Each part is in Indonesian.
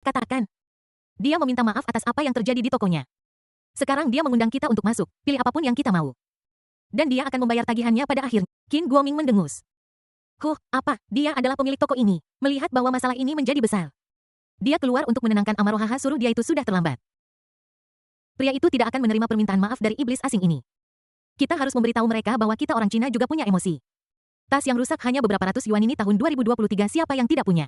katakan. Dia meminta maaf atas apa yang terjadi di tokonya. Sekarang dia mengundang kita untuk masuk, pilih apapun yang kita mau. Dan dia akan membayar tagihannya pada akhirnya. Qin Guoming mendengus. Apa? Dia adalah pemilik toko ini. Melihat bahwa masalah ini menjadi besar. Dia keluar untuk menenangkan Amarohaha, suruh dia itu sudah terlambat. Pria itu tidak akan menerima permintaan maaf dari iblis asing ini. Kita harus memberitahu mereka bahwa kita orang Cina juga punya emosi. Tas yang rusak hanya beberapa ratus yuan ini tahun 2023, siapa yang tidak punya?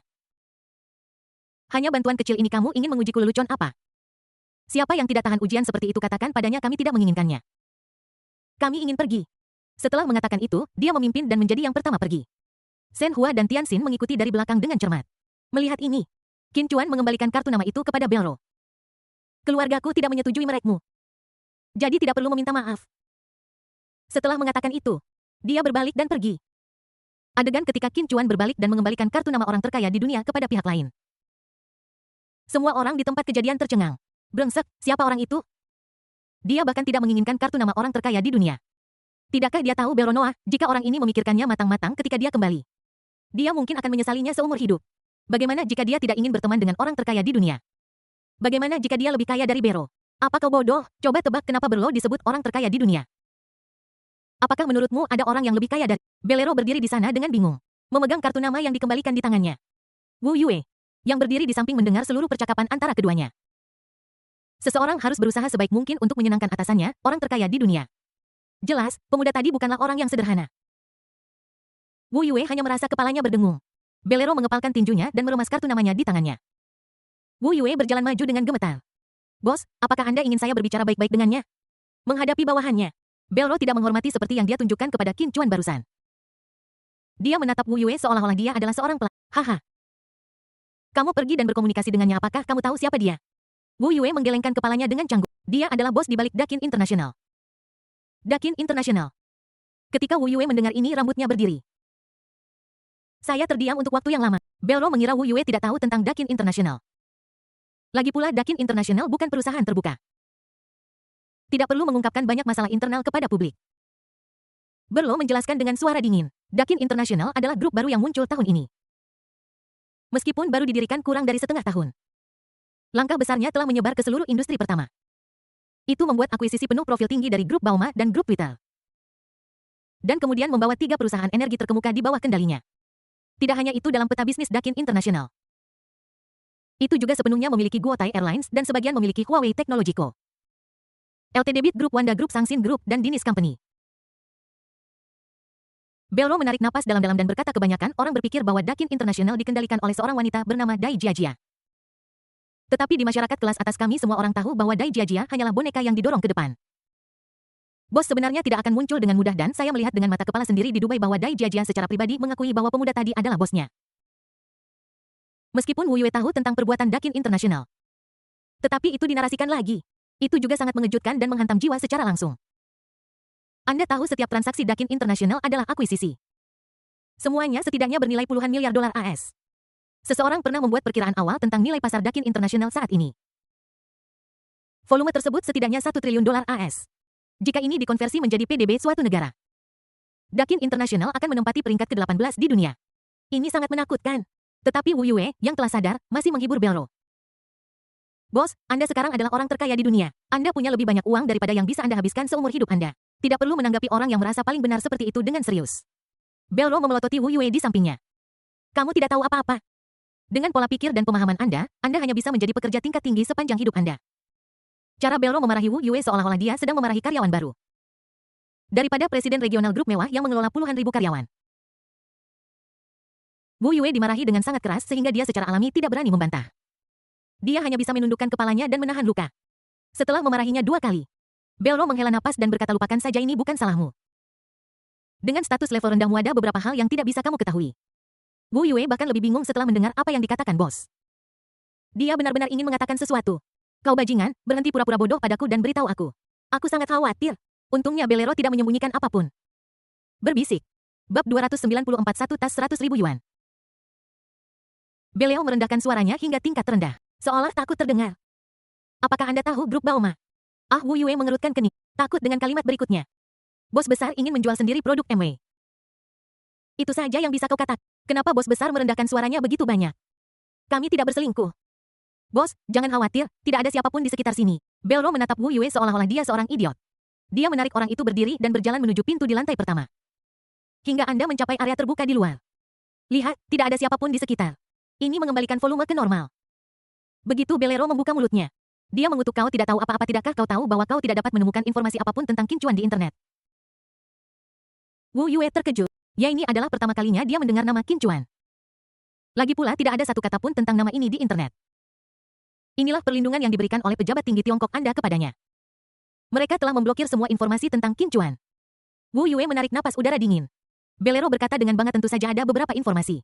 Hanya bantuan kecil ini kamu ingin menguji kelelucon apa? Siapa yang tidak tahan ujian seperti itu, katakan padanya kami tidak menginginkannya. Kami ingin pergi. Setelah mengatakan itu, dia memimpin dan menjadi yang pertama pergi. Shen Hua dan Tian Xin mengikuti dari belakang dengan cermat. Melihat ini, Qin Chuan mengembalikan kartu nama itu kepada Belro. Keluargaku tidak menyetujui merekmu. Jadi tidak perlu meminta maaf. Setelah mengatakan itu, dia berbalik dan pergi. Adegan ketika Qin Chuan berbalik dan mengembalikan kartu nama orang terkaya di dunia kepada pihak lain. Semua orang di tempat kejadian tercengang. Brengsek, siapa orang itu? Dia bahkan tidak menginginkan kartu nama orang terkaya di dunia. Tidakkah dia tahu Belro Noah, jika orang ini memikirkannya matang-matang ketika dia kembali? Dia mungkin akan menyesalinya seumur hidup. Bagaimana jika dia tidak ingin berteman dengan orang terkaya di dunia? Bagaimana jika dia lebih kaya dari Belro? Apa kau bodoh? Coba tebak kenapa Belro disebut orang terkaya di dunia. Apakah menurutmu ada orang yang lebih kaya dari... Belero berdiri di sana dengan bingung. Memegang kartu nama yang dikembalikan di tangannya. Wu Yue, yang berdiri di samping mendengar seluruh percakapan antara keduanya. Seseorang harus berusaha sebaik mungkin untuk menyenangkan atasannya, orang terkaya di dunia. Jelas, pemuda tadi bukanlah orang yang sederhana. Wu Yue hanya merasa kepalanya berdengung. Belero mengepalkan tinjunya dan meremas kartu namanya di tangannya. Wu Yue berjalan maju dengan gemetar. Bos, apakah Anda ingin saya berbicara baik-baik dengannya? Menghadapi bawahannya, Belro tidak menghormati seperti yang dia tunjukkan kepada Qin Chuan barusan. Dia menatap Wu Yue seolah-olah dia adalah seorang Haha. Kamu pergi dan berkomunikasi dengannya, apakah kamu tahu siapa dia? Wu Yue menggelengkan kepalanya dengan canggung. Dia adalah bos di balik Dakin International. Dakin International. Ketika Wu Yue mendengar ini, rambutnya berdiri. Saya terdiam untuk waktu yang lama. Belro mengira Wu Yue tidak tahu tentang Dakin International. Lagi pula Dakin International bukan perusahaan terbuka. Tidak perlu mengungkapkan banyak masalah internal kepada publik. Belro menjelaskan dengan suara dingin. Dakin International adalah grup baru yang muncul tahun ini. Meskipun baru didirikan kurang dari setengah tahun. Langkah besarnya telah menyebar ke seluruh industri pertama. Itu membuat akuisisi penuh profil tinggi dari grup Bauma dan grup Twitter. Dan kemudian membawa 3 perusahaan energi terkemuka di bawah kendalinya. Tidak hanya itu, dalam peta bisnis Dakin International. Itu juga sepenuhnya memiliki Guotai Airlines dan sebagian memiliki Huawei Technology Co. Ltd Bit Group, Wanda Group, Sangsin Group, dan Dinis Company. Belro menarik napas dalam-dalam dan berkata, kebanyakan orang berpikir bahwa Dakin International dikendalikan oleh seorang wanita bernama Dai Jiajia. Tetapi di masyarakat kelas atas kami semua orang tahu bahwa Dai Jiajia hanyalah boneka yang didorong ke depan. Bos sebenarnya tidak akan muncul dengan mudah dan saya melihat dengan mata kepala sendiri di Dubai bahwa Dai Jiajia secara pribadi mengakui bahwa pemuda tadi adalah bosnya. Meskipun Wu Yue tahu tentang perbuatan Dakin International. Tetapi itu dinarasikan lagi. Itu juga sangat mengejutkan dan menghantam jiwa secara langsung. Anda tahu setiap transaksi Dakin International adalah akuisisi. Semuanya setidaknya bernilai puluhan miliar dolar AS. Seseorang pernah membuat perkiraan awal tentang nilai pasar Dakin International saat ini. Volume tersebut setidaknya 1 triliun dolar AS. Jika ini dikonversi menjadi PDB suatu negara, Dakin International akan menempati peringkat ke-18 di dunia. Ini sangat menakutkan. Tetapi Wu Yue, yang telah sadar, masih menghibur Belro. Bos, Anda sekarang adalah orang terkaya di dunia. Anda punya lebih banyak uang daripada yang bisa Anda habiskan seumur hidup Anda. Tidak perlu menanggapi orang yang merasa paling benar seperti itu dengan serius. Belro memelototi Wu Yue di sampingnya. Kamu tidak tahu apa-apa. Dengan pola pikir dan pemahaman Anda hanya bisa menjadi pekerja tingkat tinggi sepanjang hidup Anda. Cara Belro memarahi Wu Yue seolah-olah dia sedang memarahi karyawan baru. Daripada presiden regional grup mewah yang mengelola puluhan ribu karyawan. Wu Yue dimarahi dengan sangat keras sehingga dia secara alami tidak berani membantah. Dia hanya bisa menundukkan kepalanya dan menahan luka. Setelah memarahinya 2 kali, Belro menghela napas dan berkata, lupakan saja, ini bukan salahmu. Dengan status level rendahmu ada beberapa hal yang tidak bisa kamu ketahui. Wu Yue bahkan lebih bingung setelah mendengar apa yang dikatakan bos. Dia benar-benar ingin mengatakan sesuatu. Kau bajingan, berhenti pura-pura bodoh padaku dan beritahu aku. Aku sangat khawatir. Untungnya Belero tidak menyembunyikan apapun. Berbisik. Bab 294, 1 tas 100.000 yuan. Beleo merendahkan suaranya hingga tingkat terendah, seolah takut terdengar. Apakah Anda tahu grup Bauma? Wu Yue mengerutkan kening, takut dengan kalimat berikutnya. Bos besar ingin menjual sendiri produk MW. Itu saja yang bisa kau katakan. Kenapa bos besar merendahkan suaranya begitu banyak? Kami tidak berselingkuh. Bos, jangan khawatir, tidak ada siapapun di sekitar sini. Belro menatap Wu Yue seolah-olah dia seorang idiot. Dia menarik orang itu berdiri dan berjalan menuju pintu di lantai pertama. Hingga Anda mencapai area terbuka di luar. Lihat, tidak ada siapapun di sekitar. Ini mengembalikan volume ke normal. Begitu Belero membuka mulutnya. Dia mengutuk, kau tidak tahu apa-apa, tidakkah kau tahu bahwa kau tidak dapat menemukan informasi apapun tentang Qin Chuan di internet? Wu Yue terkejut. Ya, ini adalah pertama kalinya dia mendengar nama Qin Chuan. Lagi pula tidak ada satu kata pun tentang nama ini di internet. Inilah perlindungan yang diberikan oleh pejabat tinggi Tiongkok Anda kepadanya. Mereka telah memblokir semua informasi tentang Qin Chuan. Wu Yue menarik napas udara dingin. Belero berkata dengan bangga, tentu saja ada beberapa informasi.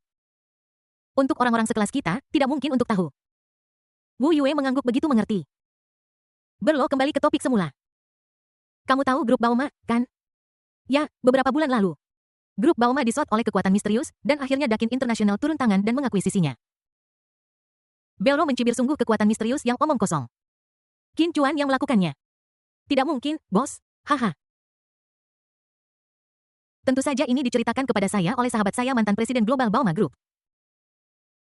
Untuk orang-orang sekelas kita, tidak mungkin untuk tahu. Wu Yue mengangguk begitu mengerti. Berlo kembali ke topik semula. Kamu tahu grup Baoma, kan? Ya, beberapa bulan lalu. Grup Baoma disot oleh kekuatan misterius, dan akhirnya Dakin Internasional turun tangan dan mengakuisisinya. Belro mencibir, sungguh kekuatan misterius yang omong kosong. Qin Chuan yang melakukannya. Tidak mungkin, bos. Haha. Tentu saja ini diceritakan kepada saya oleh sahabat saya, mantan presiden global Baoma Group.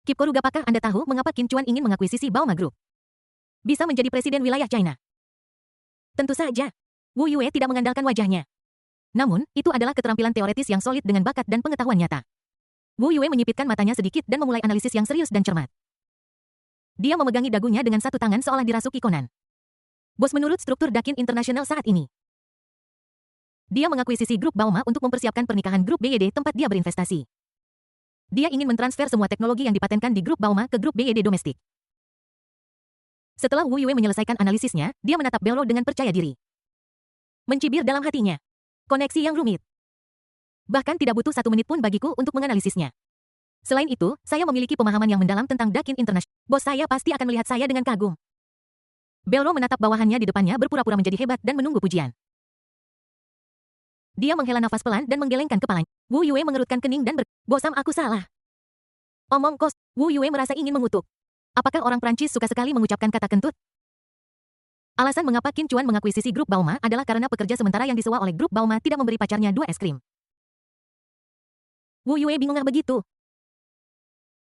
Kip Korug, apakah Anda tahu mengapa Qin Chuan ingin mengakuisisi Baoma Group? Bisa menjadi presiden wilayah China. Tentu saja. Wu Yue tidak mengandalkan wajahnya. Namun, itu adalah keterampilan teoretis yang solid dengan bakat dan pengetahuan nyata. Wu Yue menyipitkan matanya sedikit dan memulai analisis yang serius dan cermat. Dia memegangi dagunya dengan satu tangan seolah dirasuki Conan. Bos, menurut struktur Dakin Internasional saat ini, dia mengakuisisi grup Baoma untuk mempersiapkan pernikahan grup BYD tempat dia berinvestasi. Dia ingin mentransfer semua teknologi yang dipatenkan di grup Baoma ke grup BYD domestik. Setelah Wu Yue menyelesaikan analisisnya, dia menatap Belro dengan percaya diri. Mencibir dalam hatinya. Koneksi yang rumit. Bahkan tidak butuh 1 menit pun bagiku untuk menganalisisnya. Selain itu, saya memiliki pemahaman yang mendalam tentang Dakin Internasional. Bos saya pasti akan melihat saya dengan kagum. Belro menatap bawahannya di depannya berpura-pura menjadi hebat dan menunggu pujian. Dia menghela nafas pelan dan menggelengkan kepalanya. Wu Yue mengerutkan kening dan bosam, aku salah. Omong kos. Wu Yue merasa ingin mengutuk. Apakah orang Prancis suka sekali mengucapkan kata kentut? Alasan mengapa Qin Chuan mengakuisisi grup Baoma adalah karena pekerja sementara yang disewa oleh grup Baoma tidak memberi pacarnya 2 es krim. Wu Yue bingung begitu.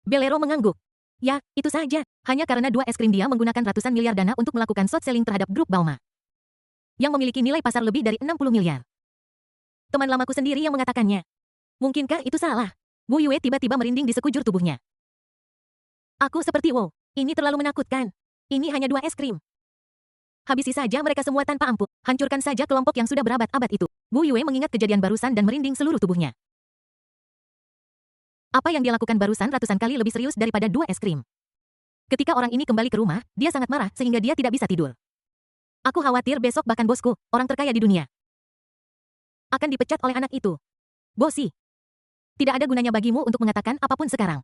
Belero mengangguk. Ya, itu saja. Hanya karena 2 es krim dia menggunakan ratusan miliar dana untuk melakukan short selling terhadap grup Baoma, yang memiliki nilai pasar lebih dari 60 miliar. Teman lamaku sendiri yang mengatakannya. Mungkinkah itu salah? Wu Yue tiba-tiba merinding di sekujur tubuhnya. Aku seperti wow. Ini terlalu menakutkan. Ini hanya 2 es krim. Habisi saja mereka semua tanpa ampun. Hancurkan saja kelompok yang sudah berabad-abad itu. Wu Yue mengingat kejadian barusan dan merinding seluruh tubuhnya. Apa yang dia lakukan barusan ratusan kali lebih serius daripada 2 es krim. Ketika orang ini kembali ke rumah, dia sangat marah sehingga dia tidak bisa tidur. Aku khawatir besok bahkan bosku, orang terkaya di dunia, akan dipecat oleh anak itu. Bosi, tidak ada gunanya bagimu untuk mengatakan apapun sekarang.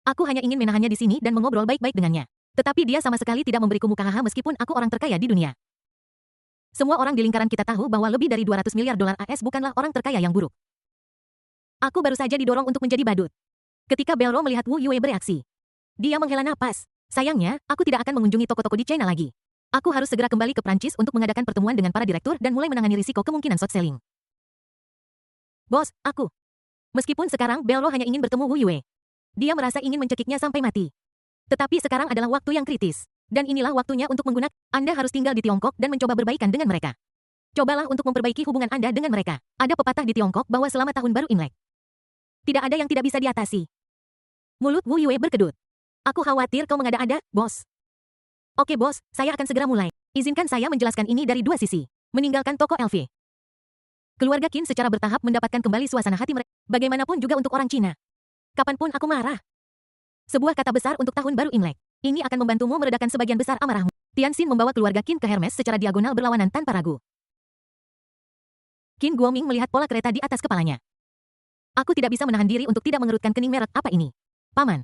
Aku hanya ingin menahannya di sini dan mengobrol baik-baik dengannya. Tetapi dia sama sekali tidak memberiku muka haha meskipun aku orang terkaya di dunia. Semua orang di lingkaran kita tahu bahwa lebih dari 200 miliar dolar AS bukanlah orang terkaya yang buruk. Aku baru saja didorong untuk menjadi badut. Ketika Belro melihat Wu Yue bereaksi, dia menghela napas. Sayangnya, aku tidak akan mengunjungi toko-toko di China lagi. Aku harus segera kembali ke Prancis untuk mengadakan pertemuan dengan para direktur dan mulai menangani risiko kemungkinan short selling. Bos, aku. Meskipun sekarang Belro hanya ingin bertemu Wu Yue, dia merasa ingin mencekiknya sampai mati. Tetapi sekarang adalah waktu yang kritis. Dan inilah waktunya untuk menggunakan. Anda harus tinggal di Tiongkok dan mencoba berbaikan dengan mereka. Cobalah untuk memperbaiki hubungan Anda dengan mereka. Ada pepatah di Tiongkok bahwa selama tahun baru Imlek, tidak ada yang tidak bisa diatasi. Mulut Wu Yue berkedut. Aku khawatir kau mengada-ada, bos. Oke bos, saya akan segera mulai. Izinkan saya menjelaskan ini dari 2 sisi. Meninggalkan toko LV. Keluarga Qin secara bertahap mendapatkan kembali suasana hati mereka. Bagaimanapun juga untuk orang Cina. Kapanpun aku marah. Sebuah kata besar untuk tahun baru Imlek. Ini akan membantumu meredakan sebagian besar amarahmu. Tianxin membawa keluarga Qin ke Hermes secara diagonal berlawanan tanpa ragu. Qin Guoming melihat pola kereta di atas kepalanya. Aku tidak bisa menahan diri untuk tidak mengerutkan kening. Merek apa ini? Paman.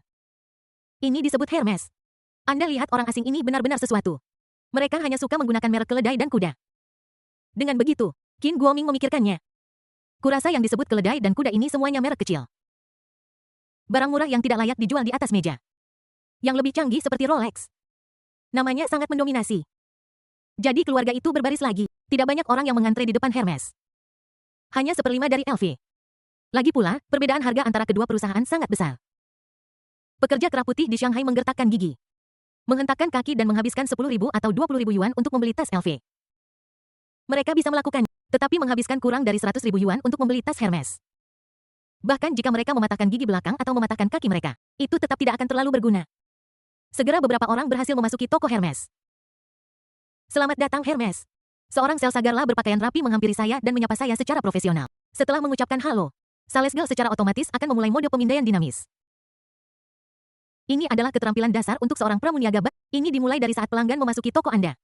Ini disebut Hermes. Anda lihat orang asing ini benar-benar sesuatu. Mereka hanya suka menggunakan merek keledai dan kuda. Dengan begitu, Qin Guoming memikirkannya. Kurasa yang disebut keledai dan kuda ini semuanya merek kecil. Barang murah yang tidak layak dijual di atas meja. Yang lebih canggih seperti Rolex. Namanya sangat mendominasi. Jadi keluarga itu berbaris lagi. Tidak banyak orang yang mengantre di depan Hermes. Hanya 1/5 dari LV. Lagi pula, perbedaan harga antara kedua perusahaan sangat besar. Pekerja kerah putih di Shanghai menggertakkan gigi. Menghentakkan kaki dan menghabiskan 10.000 atau 20.000 yuan untuk membeli tas LV. Mereka bisa melakukannya, tetapi menghabiskan kurang dari 100.000 yuan untuk membeli tas Hermes. Bahkan jika mereka mematahkan gigi belakang atau mematahkan kaki mereka, itu tetap tidak akan terlalu berguna. Segera beberapa orang berhasil memasuki toko Hermes. Selamat datang Hermes. Seorang sales Sagarla berpakaian rapi menghampiri saya dan menyapa saya secara profesional. Setelah mengucapkan halo, sales girl secara otomatis akan memulai mode pemindaian dinamis. Ini adalah keterampilan dasar untuk seorang pramuniaga. Ini dimulai dari saat pelanggan memasuki toko Anda.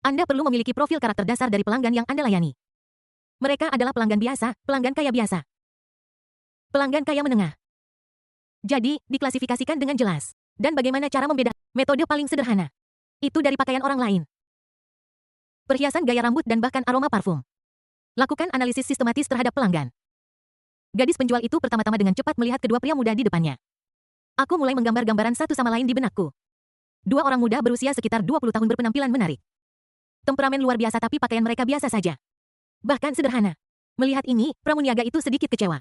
Anda perlu memiliki profil karakter dasar dari pelanggan yang Anda layani. Mereka adalah pelanggan biasa, pelanggan kaya biasa, pelanggan kaya menengah. Jadi, diklasifikasikan dengan jelas. Dan bagaimana cara membedakan? Metode paling sederhana. Itu dari pakaian orang lain. Perhiasan gaya rambut dan bahkan aroma parfum. Lakukan analisis sistematis terhadap pelanggan. Gadis penjual itu pertama-tama dengan cepat melihat kedua pria muda di depannya. Aku mulai menggambar gambaran satu sama lain di benakku. Dua orang muda berusia sekitar 20 tahun berpenampilan menarik. Temperamen luar biasa tapi pakaian mereka biasa saja. Bahkan sederhana. Melihat ini, pramuniaga itu sedikit kecewa.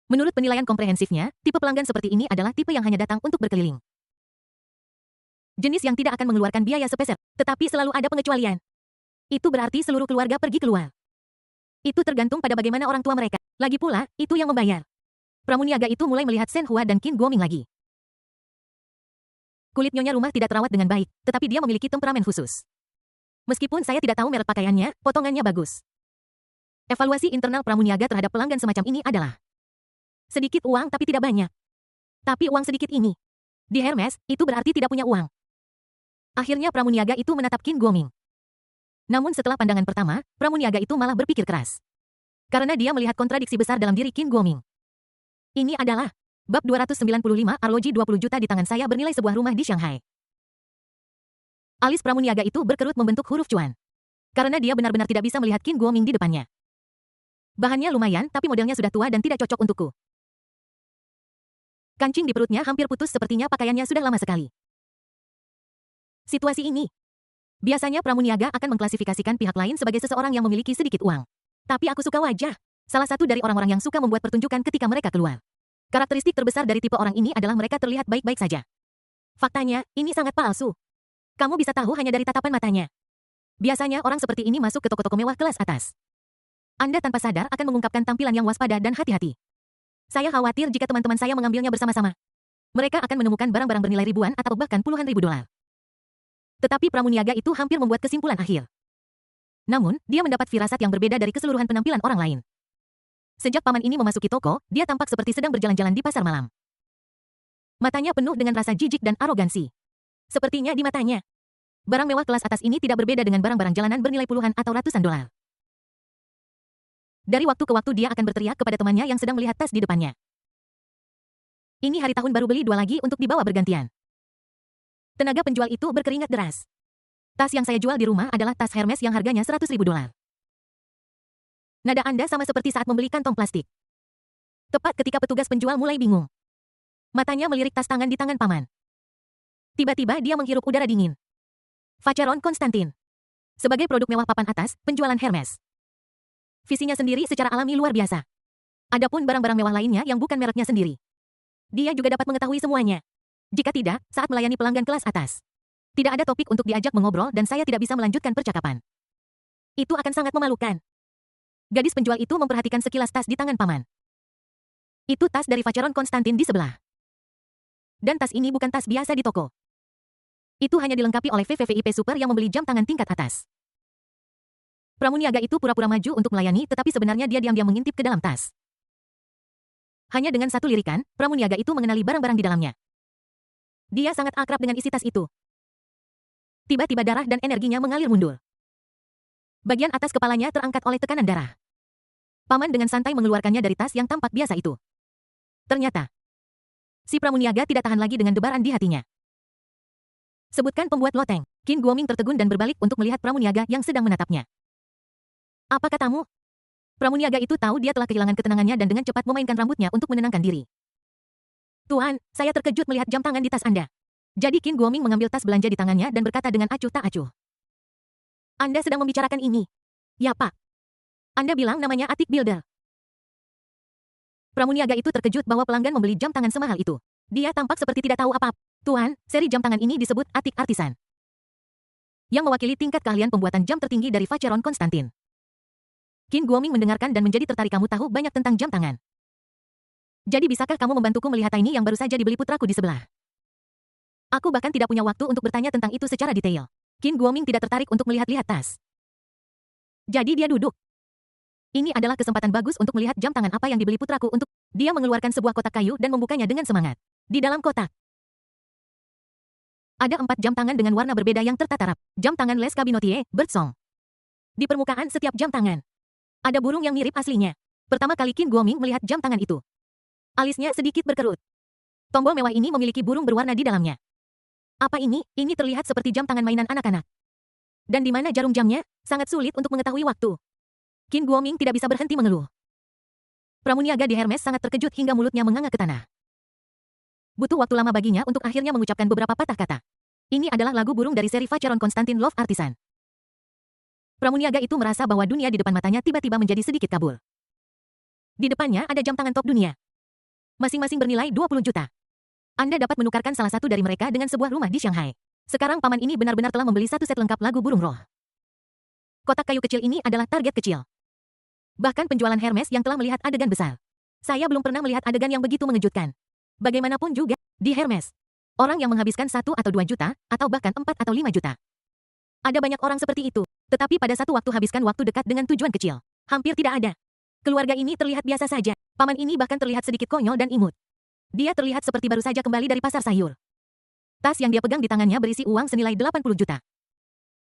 Menurut penilaian komprehensifnya, tipe pelanggan seperti ini adalah tipe yang hanya datang untuk berkeliling. Jenis yang tidak akan mengeluarkan biaya sepeser, tetapi selalu ada pengecualian. Itu berarti seluruh keluarga pergi keluar. Itu tergantung pada bagaimana orang tua mereka. Lagi pula, itu yang membayar. Pramuniaga itu mulai melihat Shen Hua dan Qin Guoming lagi. Kulit nyonya rumah tidak terawat dengan baik, tetapi dia memiliki temperamen khusus. Meskipun saya tidak tahu merek pakaiannya, potongannya bagus. Evaluasi internal pramuniaga terhadap pelanggan semacam ini adalah sedikit uang tapi tidak banyak. Tapi uang sedikit ini. Di Hermes, itu berarti tidak punya uang. Akhirnya pramuniaga itu menatap Qin Guoming. Namun setelah pandangan pertama, pramuniaga itu malah berpikir keras. Karena dia melihat kontradiksi besar dalam diri Qin Guoming. Ini adalah bab 295 arloji 20 juta di tangan saya bernilai sebuah rumah di Shanghai. Alis pramuniaga itu berkerut membentuk huruf cuan. Karena dia benar-benar tidak bisa melihat Qin Guoming di depannya. Bahannya lumayan, tapi modelnya sudah tua dan tidak cocok untukku. Kancing di perutnya hampir putus sepertinya pakaiannya sudah lama sekali. Situasi ini. Biasanya pramuniaga akan mengklasifikasikan pihak lain sebagai seseorang yang memiliki sedikit uang. Tapi aku suka wajah. Salah satu dari orang-orang yang suka membuat pertunjukan ketika mereka keluar. Karakteristik terbesar dari tipe orang ini adalah mereka terlihat baik-baik saja. Faktanya, ini sangat palsu. Kamu bisa tahu hanya dari tatapan matanya. Biasanya orang seperti ini masuk ke toko-toko mewah kelas atas. Anda tanpa sadar akan mengungkapkan tampilan yang waspada dan hati-hati. Saya khawatir jika teman-teman saya mengambilnya bersama-sama. Mereka akan menemukan barang-barang bernilai ribuan atau bahkan puluhan ribu dolar. Tetapi pramuniaga itu hampir membuat kesimpulan akhir. Namun, dia mendapat firasat yang berbeda dari keseluruhan penampilan orang lain. Sejak paman ini memasuki toko, dia tampak seperti sedang berjalan-jalan di pasar malam. Matanya penuh dengan rasa jijik dan arogansi. Sepertinya di matanya, barang mewah kelas atas ini tidak berbeda dengan barang-barang jalanan bernilai puluhan atau ratusan dolar. Dari waktu ke waktu dia akan berteriak kepada temannya yang sedang melihat tas di depannya. Ini hari tahun baru, beli dua lagi untuk dibawa bergantian. Tenaga penjual itu berkeringat deras. Tas yang saya jual di rumah adalah tas Hermes yang harganya 100.000 dolar. Nada Anda sama seperti saat membeli kantong plastik. Tepat ketika petugas penjual mulai bingung. Matanya melirik tas tangan di tangan paman. Tiba-tiba dia menghirup udara dingin. Vacheron Constantin. Sebagai produk mewah papan atas, penjualan Hermes. Visinya sendiri secara alami luar biasa. Adapun barang-barang mewah lainnya yang bukan mereknya sendiri. Dia juga dapat mengetahui semuanya. Jika tidak, saat melayani pelanggan kelas atas. Tidak ada topik untuk diajak mengobrol dan saya tidak bisa melanjutkan percakapan. Itu akan sangat memalukan. Gadis penjual itu memperhatikan sekilas tas di tangan paman. Itu tas dari Vacheron Constantin di sebelah. Dan tas ini bukan tas biasa di toko. Itu hanya dilengkapi oleh VVVIP Super yang membeli jam tangan tingkat atas. Pramuniaga itu pura-pura maju untuk melayani, tetapi sebenarnya dia diam-diam mengintip ke dalam tas. Hanya dengan satu lirikan, pramuniaga itu mengenali barang-barang di dalamnya. Dia sangat akrab dengan isi tas itu. Tiba-tiba darah dan energinya mengalir mundur. Bagian atas kepalanya terangkat oleh tekanan darah. Paman dengan santai mengeluarkannya dari tas yang tampak biasa itu. Ternyata, si pramuniaga tidak tahan lagi dengan debaran di hatinya. Sebutkan pembuat loteng. Qin Guoming tertegun dan berbalik untuk melihat pramuniaga yang sedang menatapnya. Apa katamu? Pramuniaga itu tahu dia telah kehilangan ketenangannya dan dengan cepat memainkan rambutnya untuk menenangkan diri. Tuan, saya terkejut melihat jam tangan di tas Anda. Jadi Qin Guoming mengambil tas belanja di tangannya dan berkata dengan acuh tak acuh. Anda sedang membicarakan ini? Ya, Pak. Anda bilang namanya Atik Builder. Pramuniaga itu terkejut bahwa pelanggan membeli jam tangan semahal itu. Dia tampak seperti tidak tahu apa. Tuan, seri jam tangan ini disebut Atik Artisan, yang mewakili tingkat keahlian pembuatan jam tertinggi dari Vacheron Constantin. Qin Guoming mendengarkan dan menjadi tertarik. Kamu tahu banyak tentang jam tangan. Jadi bisakah kamu membantuku melihat ini yang baru saja dibeli putraku di sebelah? Aku bahkan tidak punya waktu untuk bertanya tentang itu secara detail. Qin Guoming tidak tertarik untuk melihat-lihat tas. Jadi dia duduk. Ini adalah kesempatan bagus untuk melihat jam tangan apa yang dibeli putraku untuk... Dia mengeluarkan sebuah kotak kayu dan membukanya dengan semangat. Di dalam kotak ada 4 jam tangan dengan warna berbeda yang tertata rapi. Jam tangan Les Cabinotier, Birdsong. Di permukaan setiap jam tangan ada burung yang mirip aslinya. Pertama kali Qin Guoming melihat jam tangan itu, alisnya sedikit berkerut. Tombol mewah ini memiliki burung berwarna di dalamnya. Apa ini? Ini terlihat seperti jam tangan mainan anak-anak. Dan di mana jarum jamnya? Sangat sulit untuk mengetahui waktu. Qin Guoming tidak bisa berhenti mengeluh. Pramuniaga di Hermes sangat terkejut hingga mulutnya menganga ke tanah. Butuh waktu lama baginya untuk akhirnya mengucapkan beberapa patah kata. Ini adalah lagu burung dari seri Vacheron Constantin Love Artisan. Pramuniaga itu merasa bahwa dunia di depan matanya tiba-tiba menjadi sedikit kabur. Di depannya ada jam tangan top dunia. Masing-masing bernilai 20 juta. Anda dapat menukarkan salah satu dari mereka dengan sebuah rumah di Shanghai. Sekarang paman ini benar-benar telah membeli satu set lengkap lagu burung roh. Kotak kayu kecil ini adalah target kecil. Bahkan penjualan Hermes yang telah melihat adegan besar. Saya belum pernah melihat adegan yang begitu mengejutkan. Bagaimanapun juga, di Hermes, orang yang menghabiskan 1 atau 2 juta, atau bahkan 4 atau 5 juta. Ada banyak orang seperti itu, tetapi pada satu waktu habiskan waktu dekat dengan tujuan kecil. Hampir tidak ada. Keluarga ini terlihat biasa saja. Paman ini bahkan terlihat sedikit konyol dan imut. Dia terlihat seperti baru saja kembali dari pasar sayur. Tas yang dia pegang di tangannya berisi uang senilai 80 juta.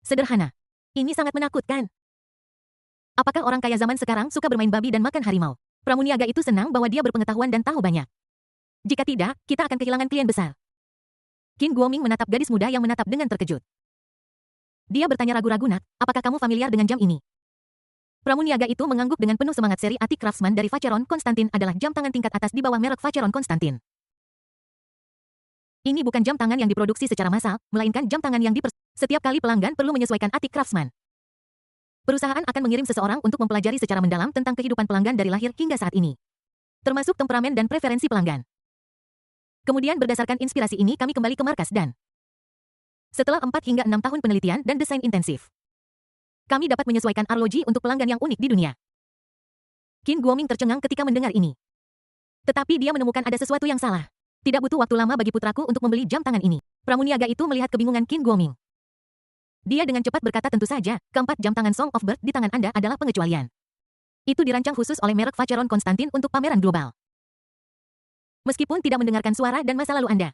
Sederhana. Ini sangat menakutkan. Apakah orang kaya zaman sekarang suka bermain babi dan makan harimau? Pramuniaga itu senang bahwa dia berpengetahuan dan tahu banyak. Jika tidak, kita akan kehilangan klien besar. Qin Guoming menatap gadis muda yang menatap dengan terkejut. Dia bertanya ragu-ragu, "Nak, apakah kamu familiar dengan jam ini?" Pramuniaga itu mengangguk dengan penuh semangat. Seri Atik Craftsman dari Vacheron Constantin adalah jam tangan tingkat atas di bawah merek Vacheron Constantin. Ini bukan jam tangan yang diproduksi secara massal, melainkan jam tangan yang setiap kali pelanggan perlu menyesuaikan Atik Craftsman. Perusahaan akan mengirim seseorang untuk mempelajari secara mendalam tentang kehidupan pelanggan dari lahir hingga saat ini, termasuk temperamen dan preferensi pelanggan. Kemudian berdasarkan inspirasi ini kami kembali ke markas dan setelah 4 hingga 6 tahun penelitian dan desain intensif, kami dapat menyesuaikan arloji untuk pelanggan yang unik di dunia. Qin Guoming tercengang ketika mendengar ini. Tetapi dia menemukan ada sesuatu yang salah. Tidak butuh waktu lama bagi putraku untuk membeli jam tangan ini. Pramuniaga itu melihat kebingungan Qin Guoming. Dia dengan cepat berkata, "Tentu saja, keempat jam tangan Song of Bird di tangan Anda adalah pengecualian. Itu dirancang khusus oleh merek Vacheron Constantin untuk pameran global. Meskipun tidak mendengarkan suara dan masa lalu Anda,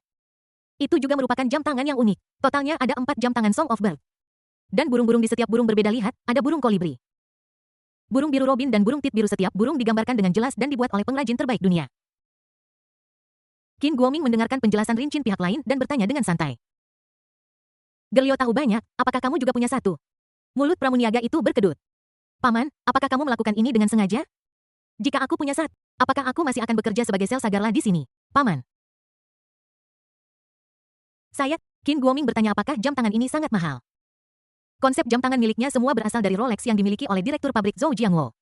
itu juga merupakan jam tangan yang unik. Totalnya ada 4 jam tangan Song of Bird. Dan burung-burung di setiap burung berbeda. Lihat, ada burung kolibri, burung biru robin dan burung tit biru. Setiap burung digambarkan dengan jelas dan dibuat oleh pengrajin terbaik dunia." Qin Guoming mendengarkan penjelasan rinci pihak lain dan bertanya dengan santai, "Gerlio tahu banyak, apakah kamu juga punya satu?" Mulut pramuniaga itu berkedut. "Paman, apakah kamu melakukan ini dengan sengaja? Jika aku punya satu, apakah aku masih akan bekerja sebagai sales agarlah di sini, Paman?" Qin Guoming bertanya, apakah jam tangan ini sangat mahal? Konsep jam tangan miliknya semua berasal dari Rolex yang dimiliki oleh direktur pabrik Zhou Jiangwo.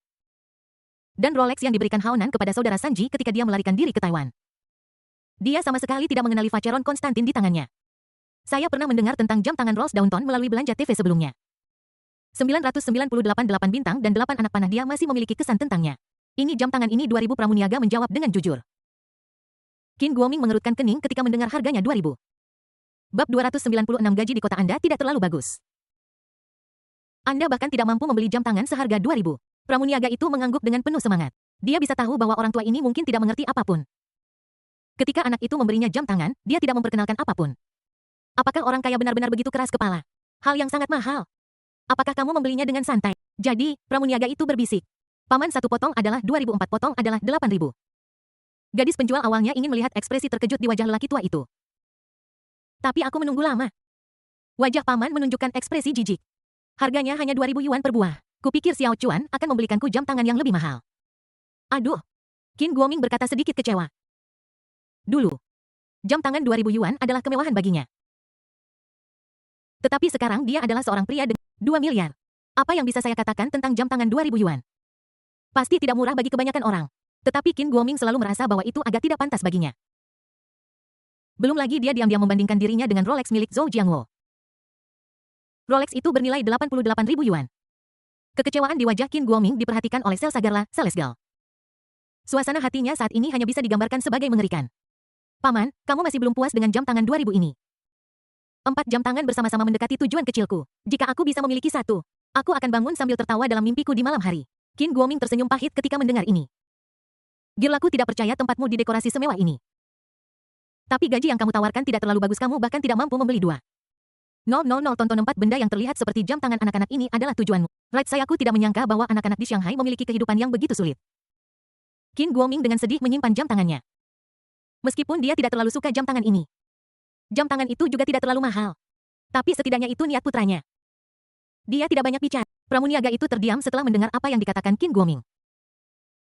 Dan Rolex yang diberikan Haonan kepada saudara Sanji ketika dia melarikan diri ke Taiwan. Dia sama sekali tidak mengenali Vacheron Constantin di tangannya. Saya pernah mendengar tentang jam tangan Rolls Downton melalui belanja TV sebelumnya. 998 bintang dan 8 anak panah, dia masih memiliki kesan tentangnya. Ini jam tangan ini 2000, pramuniaga menjawab dengan jujur. Qin Guoming mengerutkan kening ketika mendengar harganya 2000. Bab 296, gaji di kota Anda tidak terlalu bagus. Anda bahkan tidak mampu membeli jam tangan seharga 2000. Pramuniaga itu mengangguk dengan penuh semangat. Dia bisa tahu bahwa orang tua ini mungkin tidak mengerti apapun. Ketika anak itu memberinya jam tangan, dia tidak memperkenalkan apapun. Apakah orang kaya benar-benar begitu keras kepala? Hal yang sangat mahal. Apakah kamu membelinya dengan santai? Jadi, pramuniaga itu berbisik. "Paman, 1 potong adalah 2000, 4 potong adalah 8000. Gadis penjual awalnya ingin melihat ekspresi terkejut di wajah lelaki tua itu. Tapi aku menunggu lama. Wajah paman menunjukkan ekspresi jijik. "Harganya hanya 2000 yuan per buah. Kupikir Xiao Chuan akan membelikanku jam tangan yang lebih mahal." Aduh. Qin Guoming berkata sedikit kecewa. Dulu, jam tangan 2000 yuan adalah kemewahan baginya. Tetapi sekarang dia adalah seorang pria dengan 2 miliar. Apa yang bisa saya katakan tentang jam tangan 2000 yuan? Pasti tidak murah bagi kebanyakan orang. Tetapi Qin Guoming selalu merasa bahwa itu agak tidak pantas baginya. Belum lagi dia diam-diam membandingkan dirinya dengan Rolex milik Zhou Jiangwo. Rolex itu bernilai 88.000 yuan. Kekecewaan di wajah Qin Guoming diperhatikan oleh Sel Sagarla, Celestial. Suasana hatinya saat ini hanya bisa digambarkan sebagai mengerikan. Paman, kamu masih belum puas dengan jam tangan 2000 ini. 4 jam tangan bersama-sama mendekati tujuan kecilku. Jika aku bisa memiliki satu, aku akan bangun sambil tertawa dalam mimpiku di malam hari. Qin Guoming tersenyum pahit ketika mendengar ini. Girlaku tidak percaya tempatmu didekorasi semewah ini. Tapi gaji yang kamu tawarkan tidak terlalu bagus, kamu bahkan tidak mampu membeli dua. 000 tonton 4 benda yang terlihat seperti jam tangan anak-anak ini adalah tujuanmu. Right, aku tidak menyangka bahwa anak-anak di Shanghai memiliki kehidupan yang begitu sulit. Qin Guoming dengan sedih menyimpan jam tangannya. Meskipun dia tidak terlalu suka jam tangan ini. Jam tangan itu juga tidak terlalu mahal. Tapi setidaknya itu niat putranya. Dia tidak banyak bicara. Pramuniaga itu terdiam setelah mendengar apa yang dikatakan Qin Guoming.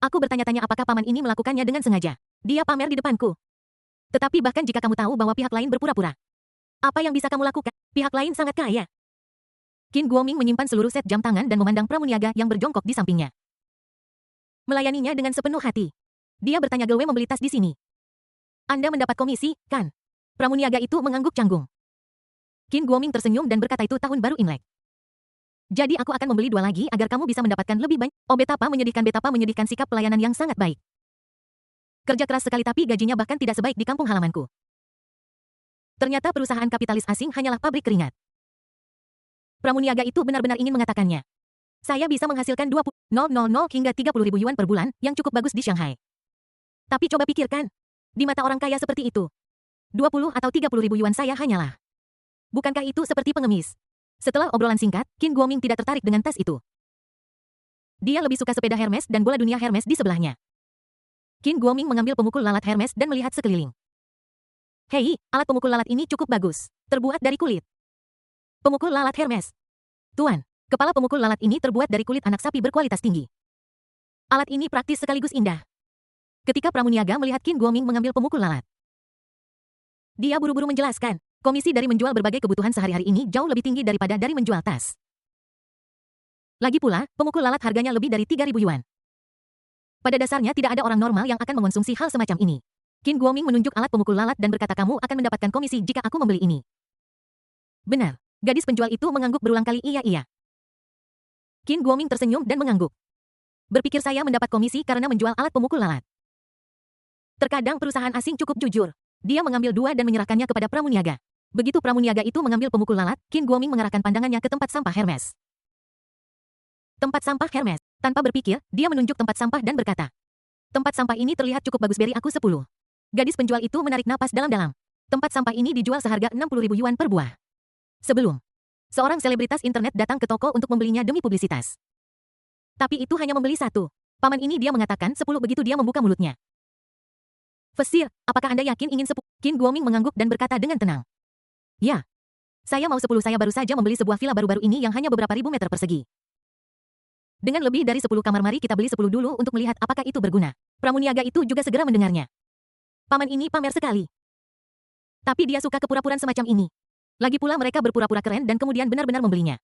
Aku bertanya-tanya apakah paman ini melakukannya dengan sengaja. Dia pamer di depanku. Tetapi bahkan jika kamu tahu bahwa pihak lain berpura-pura, apa yang bisa kamu lakukan? Pihak lain sangat kaya. Qin Guoming menyimpan seluruh set jam tangan dan memandang pramuniaga yang berjongkok di sampingnya. Melayaninya dengan sepenuh hati. Dia bertanya, Gelwe membeli tas di sini. Anda mendapat komisi, kan? Pramuniaga itu mengangguk canggung. Qin Guoming tersenyum dan berkata, itu tahun baru Imlek. Jadi aku akan membeli 2 lagi agar kamu bisa mendapatkan lebih banyak. Oh betapa menyedihkan sikap pelayanan yang sangat baik. Kerja keras sekali tapi gajinya bahkan tidak sebaik di kampung halamanku. Ternyata perusahaan kapitalis asing hanyalah pabrik keringat. Pramuniaga itu benar-benar ingin mengatakannya. Saya bisa menghasilkan 20.000 hingga 30.000 yuan per bulan yang cukup bagus di Shanghai. Tapi coba pikirkan. Di mata orang kaya seperti itu. 20 atau 30.000 yuan saya hanyalah. Bukankah itu seperti pengemis? Setelah obrolan singkat, Qin Guoming tidak tertarik dengan tas itu. Dia lebih suka sepeda Hermes dan bola dunia Hermes di sebelahnya. Qin Guoming mengambil pemukul lalat Hermes dan melihat sekeliling. Hei, alat pemukul lalat ini cukup bagus. Terbuat dari kulit. Pemukul lalat Hermes. Tuan, kepala pemukul lalat ini terbuat dari kulit anak sapi berkualitas tinggi. Alat ini praktis sekaligus indah. Ketika pramuniaga melihat Qin Guoming mengambil pemukul lalat, dia buru-buru menjelaskan, komisi dari menjual berbagai kebutuhan sehari-hari ini jauh lebih tinggi daripada dari menjual tas. Lagi pula, pemukul lalat harganya lebih dari 3.000 yuan. Pada dasarnya tidak ada orang normal yang akan mengonsumsi hal semacam ini. Qin Guoming menunjuk alat pemukul lalat dan berkata, kamu akan mendapatkan komisi jika aku membeli ini. Benar. Gadis penjual itu mengangguk berulang kali, iya. Qin Guoming tersenyum dan mengangguk. Berpikir saya mendapat komisi karena menjual alat pemukul lalat. Terkadang perusahaan asing cukup jujur. Dia mengambil 2 dan menyerahkannya kepada pramuniaga. Begitu pramuniaga itu mengambil pemukul lalat, Qin Guoming mengarahkan pandangannya ke tempat sampah Hermes. Tempat sampah Hermes. Tanpa berpikir, dia menunjuk tempat sampah dan berkata, tempat sampah ini terlihat cukup bagus, beri aku 10. Gadis penjual itu menarik napas dalam-dalam. Tempat sampah ini dijual seharga 60.000 yuan per buah. Sebelum seorang selebritas internet datang ke toko untuk membelinya demi publisitas. Tapi itu hanya membeli 1. Paman ini dia mengatakan 10 begitu dia membuka mulutnya. Fesir, apakah Anda yakin ingin 10? Qin Guoming mengangguk dan berkata dengan tenang. Ya. Saya mau 10, saya baru saja membeli sebuah villa baru-baru ini yang hanya beberapa ribu meter persegi. Dengan lebih dari 10 kamar, mari kita beli 10 dulu untuk melihat apakah itu berguna. Pramuniaga itu juga segera mendengarnya. Paman ini pamer sekali. Tapi dia suka kepura-puraan semacam ini. Lagi pula mereka berpura-pura keren dan kemudian benar-benar membelinya.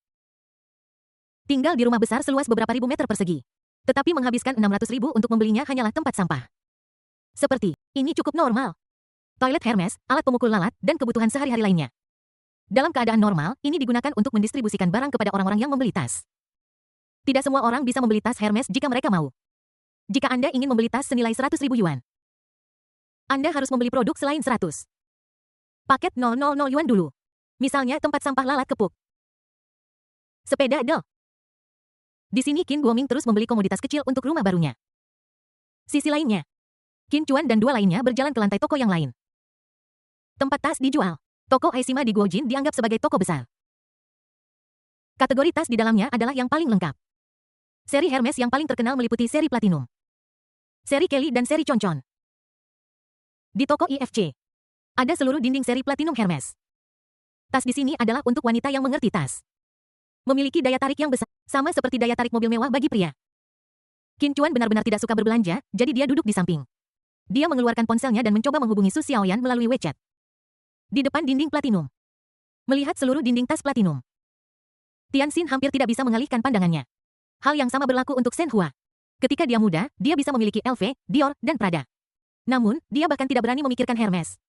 Tinggal di rumah besar seluas beberapa ribu meter persegi. Tetapi menghabiskan 600.000 untuk membelinya hanyalah tempat sampah. Seperti, ini cukup normal. Toilet Hermes, alat pemukul lalat, dan kebutuhan sehari-hari lainnya. Dalam keadaan normal, ini digunakan untuk mendistribusikan barang kepada orang-orang yang membeli tas. Tidak semua orang bisa membeli tas Hermes jika mereka mau. Jika Anda ingin membeli tas senilai 100.000 yuan, Anda harus membeli produk selain 100. Paket 000 yuan dulu. Misalnya tempat sampah lalat kepuk. Sepeda Dell. Di sini Qin Guoming terus membeli komoditas kecil untuk rumah barunya. Sisi lainnya, Qin Chuan dan 2 lainnya berjalan ke lantai toko yang lain. Tempat tas dijual. Toko Aishima di Guojin dianggap sebagai toko besar. Kategori tas di dalamnya adalah yang paling lengkap. Seri Hermes yang paling terkenal meliputi seri Platinum, seri Kelly dan seri Concon. Di toko IFC, ada seluruh dinding seri Platinum Hermes. Tas di sini adalah untuk wanita yang mengerti tas. Memiliki daya tarik yang besar, sama seperti daya tarik mobil mewah bagi pria. Qin Chuan benar-benar tidak suka berbelanja, jadi dia duduk di samping. Dia mengeluarkan ponselnya dan mencoba menghubungi Su Xiaoyan melalui WeChat. Di depan dinding Platinum, melihat seluruh dinding tas Platinum, Tianxin hampir tidak bisa mengalihkan pandangannya. Hal yang sama berlaku untuk Shen Hua. Ketika dia muda, dia bisa memiliki LV, Dior, dan Prada. Namun, dia bahkan tidak berani memikirkan Hermes.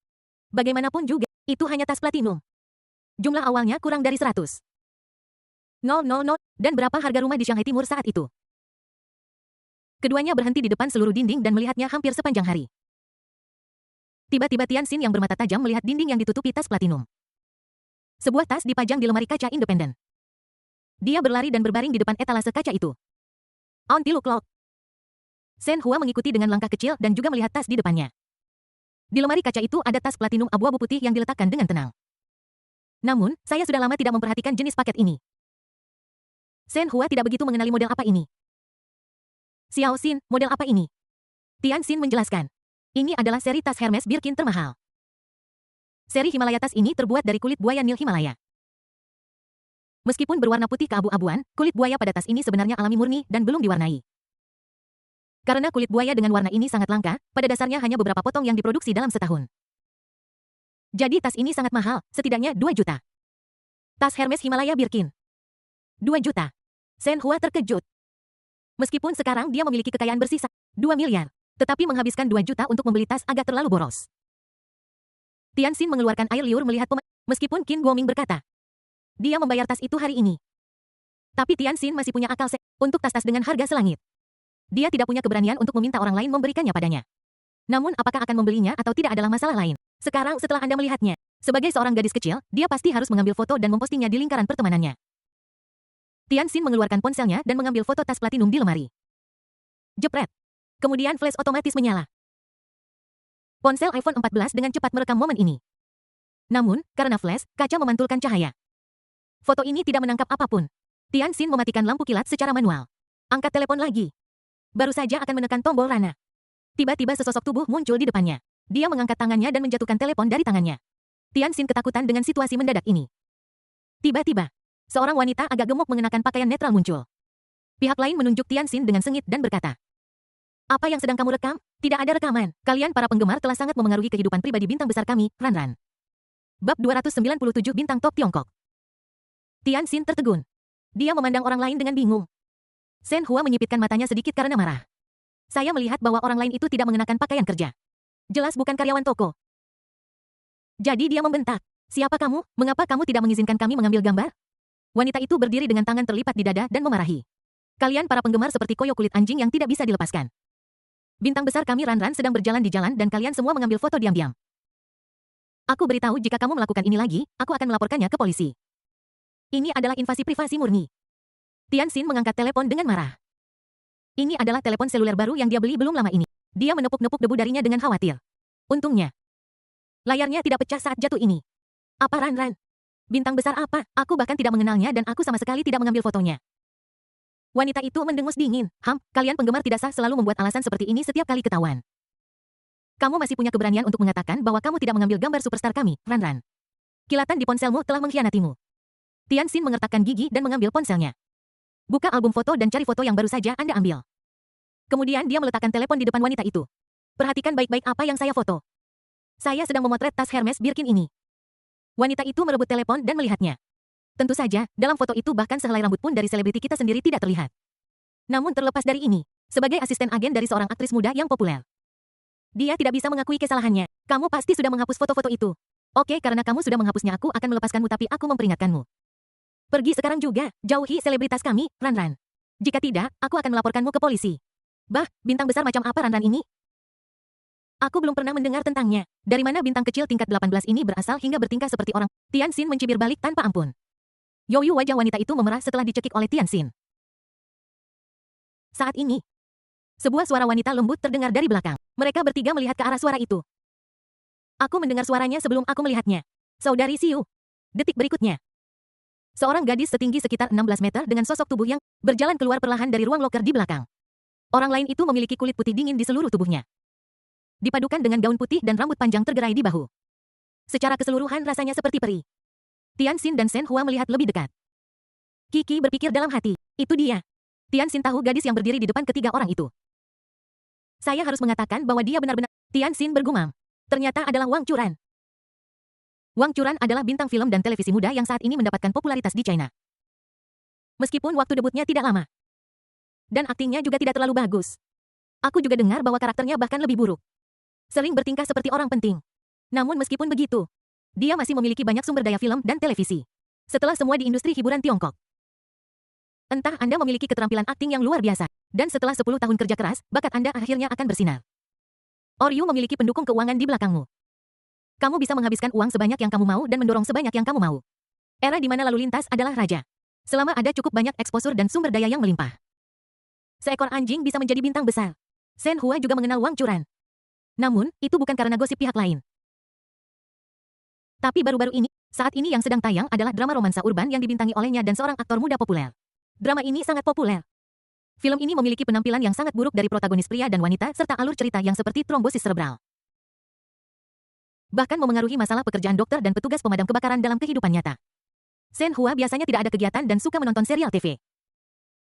Bagaimanapun juga, itu hanya tas platinum. Jumlah awalnya kurang dari 100.000. Dan berapa harga rumah di Shanghai Timur saat itu? Keduanya berhenti di depan seluruh dinding dan melihatnya hampir sepanjang hari. Tiba-tiba Tianxin yang bermata tajam melihat dinding yang ditutupi tas platinum. Sebuah tas dipajang di lemari kaca independen. Dia berlari dan berbaring di depan etalase kaca itu. Auntie Luklok. Shen Hua mengikuti dengan langkah kecil dan juga melihat tas di depannya. Di lemari kaca itu ada tas platinum abu-abu putih yang diletakkan dengan tenang. Namun, saya sudah lama tidak memperhatikan jenis paket ini. Shen Hua tidak begitu mengenali model apa ini. Xiao Xin, model apa ini? Tianxin menjelaskan. Ini adalah seri tas Hermes Birkin termahal. Seri Himalaya tas ini terbuat dari kulit buaya Nil Himalaya. Meskipun berwarna putih keabu-abuan, kulit buaya pada tas ini sebenarnya alami murni dan belum diwarnai. Karena kulit buaya dengan warna ini sangat langka, pada dasarnya hanya beberapa potong yang diproduksi dalam setahun. Jadi tas ini sangat mahal, setidaknya 2 juta. Tas Hermes Himalaya Birkin. 2 juta. Shen Hua terkejut. Meskipun sekarang dia memiliki kekayaan bersisa 2 miliar, tetapi menghabiskan 2 juta untuk membeli tas agak terlalu boros. Tianxin mengeluarkan air liur melihat meskipun Qin Guoming berkata, dia membayar tas itu hari ini. Tapi Tianxin masih punya akal untuk tas-tas dengan harga selangit. Dia tidak punya keberanian untuk meminta orang lain memberikannya padanya. Namun apakah akan membelinya atau tidak adalah masalah lain. Sekarang setelah Anda melihatnya, sebagai seorang gadis kecil, dia pasti harus mengambil foto dan mempostingnya di lingkaran pertemanannya. Tianxin mengeluarkan ponselnya dan mengambil foto tas platinum di lemari. Jepret. Kemudian flash otomatis menyala. Ponsel iPhone 14 dengan cepat merekam momen ini. Namun, karena flash, kaca memantulkan cahaya. Foto ini tidak menangkap apapun. Tianxin mematikan lampu kilat secara manual. Angkat telepon lagi. Baru saja akan menekan tombol rana. Tiba-tiba sesosok tubuh muncul di depannya. Dia mengangkat tangannya dan menjatuhkan telepon dari tangannya. Tianxin ketakutan dengan situasi mendadak ini. Tiba-tiba, seorang wanita agak gemuk mengenakan pakaian netral muncul. Pihak lain menunjuk Tianxin dengan sengit dan berkata, "Apa yang sedang kamu rekam? Tidak ada rekaman. Kalian para penggemar telah sangat memengaruhi kehidupan pribadi bintang besar kami, Ran. Bab 297 Bintang Top Tiongkok. Tianxin tertegun. Dia memandang orang lain dengan bingung. Shen Hua menyipitkan matanya sedikit karena marah. Saya melihat bahwa orang lain itu tidak mengenakan pakaian kerja. Jelas bukan karyawan toko. Jadi dia membentak. Siapa kamu? Mengapa kamu tidak mengizinkan kami mengambil gambar? Wanita itu berdiri dengan tangan terlipat di dada dan memarahi. Kalian para penggemar seperti koyo kulit anjing yang tidak bisa dilepaskan. Bintang besar kami Ran sedang berjalan di jalan dan kalian semua mengambil foto diam-diam. Aku beritahu jika kamu melakukan ini lagi, aku akan melaporkannya ke polisi. Ini adalah invasi privasi murni. Tianxin mengangkat telepon dengan marah. Ini adalah telepon seluler baru yang dia beli belum lama ini. Dia menepuk-nepuk debu darinya dengan khawatir. Untungnya, layarnya tidak pecah saat jatuh ini. Apa Ran? Bintang besar apa? Aku bahkan tidak mengenalnya dan aku sama sekali tidak mengambil fotonya. Wanita itu mendengus dingin. Kalian penggemar tidak sah selalu membuat alasan seperti ini setiap kali ketahuan. Kamu masih punya keberanian untuk mengatakan bahwa kamu tidak mengambil gambar superstar kami, Ran. Kilatan di ponselmu telah mengkhianatimu. Tianxin mengertakkan gigi dan mengambil ponselnya. Buka album foto dan cari foto yang baru saja Anda ambil. Kemudian dia meletakkan telepon di depan wanita itu. Perhatikan baik-baik apa yang saya foto. Saya sedang memotret tas Hermes Birkin ini. Wanita itu merebut telepon dan melihatnya. Tentu saja, dalam foto itu bahkan sehelai rambut pun dari selebriti kita sendiri tidak terlihat. Namun terlepas dari ini, sebagai asisten agen dari seorang aktris muda yang populer, dia tidak bisa mengakui kesalahannya. Kamu pasti sudah menghapus foto-foto itu. Oke, karena kamu sudah menghapusnya aku akan melepaskanmu tapi aku memperingatkanmu. Pergi sekarang juga, jauhi selebritas kami, Ran. Jika tidak, aku akan melaporkanmu ke polisi. Bintang besar macam apa Ran ini? Aku belum pernah mendengar tentangnya. Dari mana bintang kecil tingkat 18 ini berasal hingga bertingkah seperti orang? Tianxin mencibir balik tanpa ampun. Yoyu wajah wanita itu memerah setelah dicekik oleh Tianxin. Saat ini, sebuah suara wanita lembut terdengar dari belakang. Mereka bertiga melihat ke arah suara itu. Aku mendengar suaranya sebelum aku melihatnya. Saudari Xiu. Detik berikutnya, seorang gadis setinggi sekitar 16 meter dengan sosok tubuh yang berjalan keluar perlahan dari ruang loker di belakang. Orang lain itu memiliki kulit putih dingin di seluruh tubuhnya. Dipadukan dengan gaun putih dan rambut panjang tergerai di bahu. Secara keseluruhan rasanya seperti peri. Tianxin dan Shen Hua melihat lebih dekat. Kiki berpikir dalam hati, itu dia. Tianxin tahu gadis yang berdiri di depan ketiga orang itu. Saya harus mengatakan bahwa dia benar-benar. Tianxin bergumam. Ternyata adalah Wang Churan. Wang Churan adalah bintang film dan televisi muda yang saat ini mendapatkan popularitas di China. Meskipun waktu debutnya tidak lama. Dan aktingnya juga tidak terlalu bagus. Aku juga dengar bahwa karakternya bahkan lebih buruk. Sering bertingkah seperti orang penting. Namun meskipun begitu, dia masih memiliki banyak sumber daya film dan televisi. Setelah semua di industri hiburan Tiongkok. Entah Anda memiliki keterampilan akting yang luar biasa, dan setelah 10 tahun kerja keras, bakat Anda akhirnya akan bersinar. Oryu memiliki pendukung keuangan di belakangmu. Kamu bisa menghabiskan uang sebanyak yang kamu mau dan mendorong sebanyak yang kamu mau. Era di mana lalu lintas adalah raja. Selama ada cukup banyak eksposur dan sumber daya yang melimpah. Seekor anjing bisa menjadi bintang besar. Shen Hua juga mengenal Wang Churan. Namun, itu bukan karena gosip pihak lain. Tapi baru-baru ini, saat ini yang sedang tayang adalah drama romansa urban yang dibintangi olehnya dan seorang aktor muda populer. Drama ini sangat populer. Film ini memiliki penampilan yang sangat buruk dari protagonis pria dan wanita serta alur cerita yang seperti trombosis cerebral. Bahkan memengaruhi masalah pekerjaan dokter dan petugas pemadam kebakaran dalam kehidupan nyata. Shen Hua biasanya tidak ada kegiatan dan suka menonton serial TV.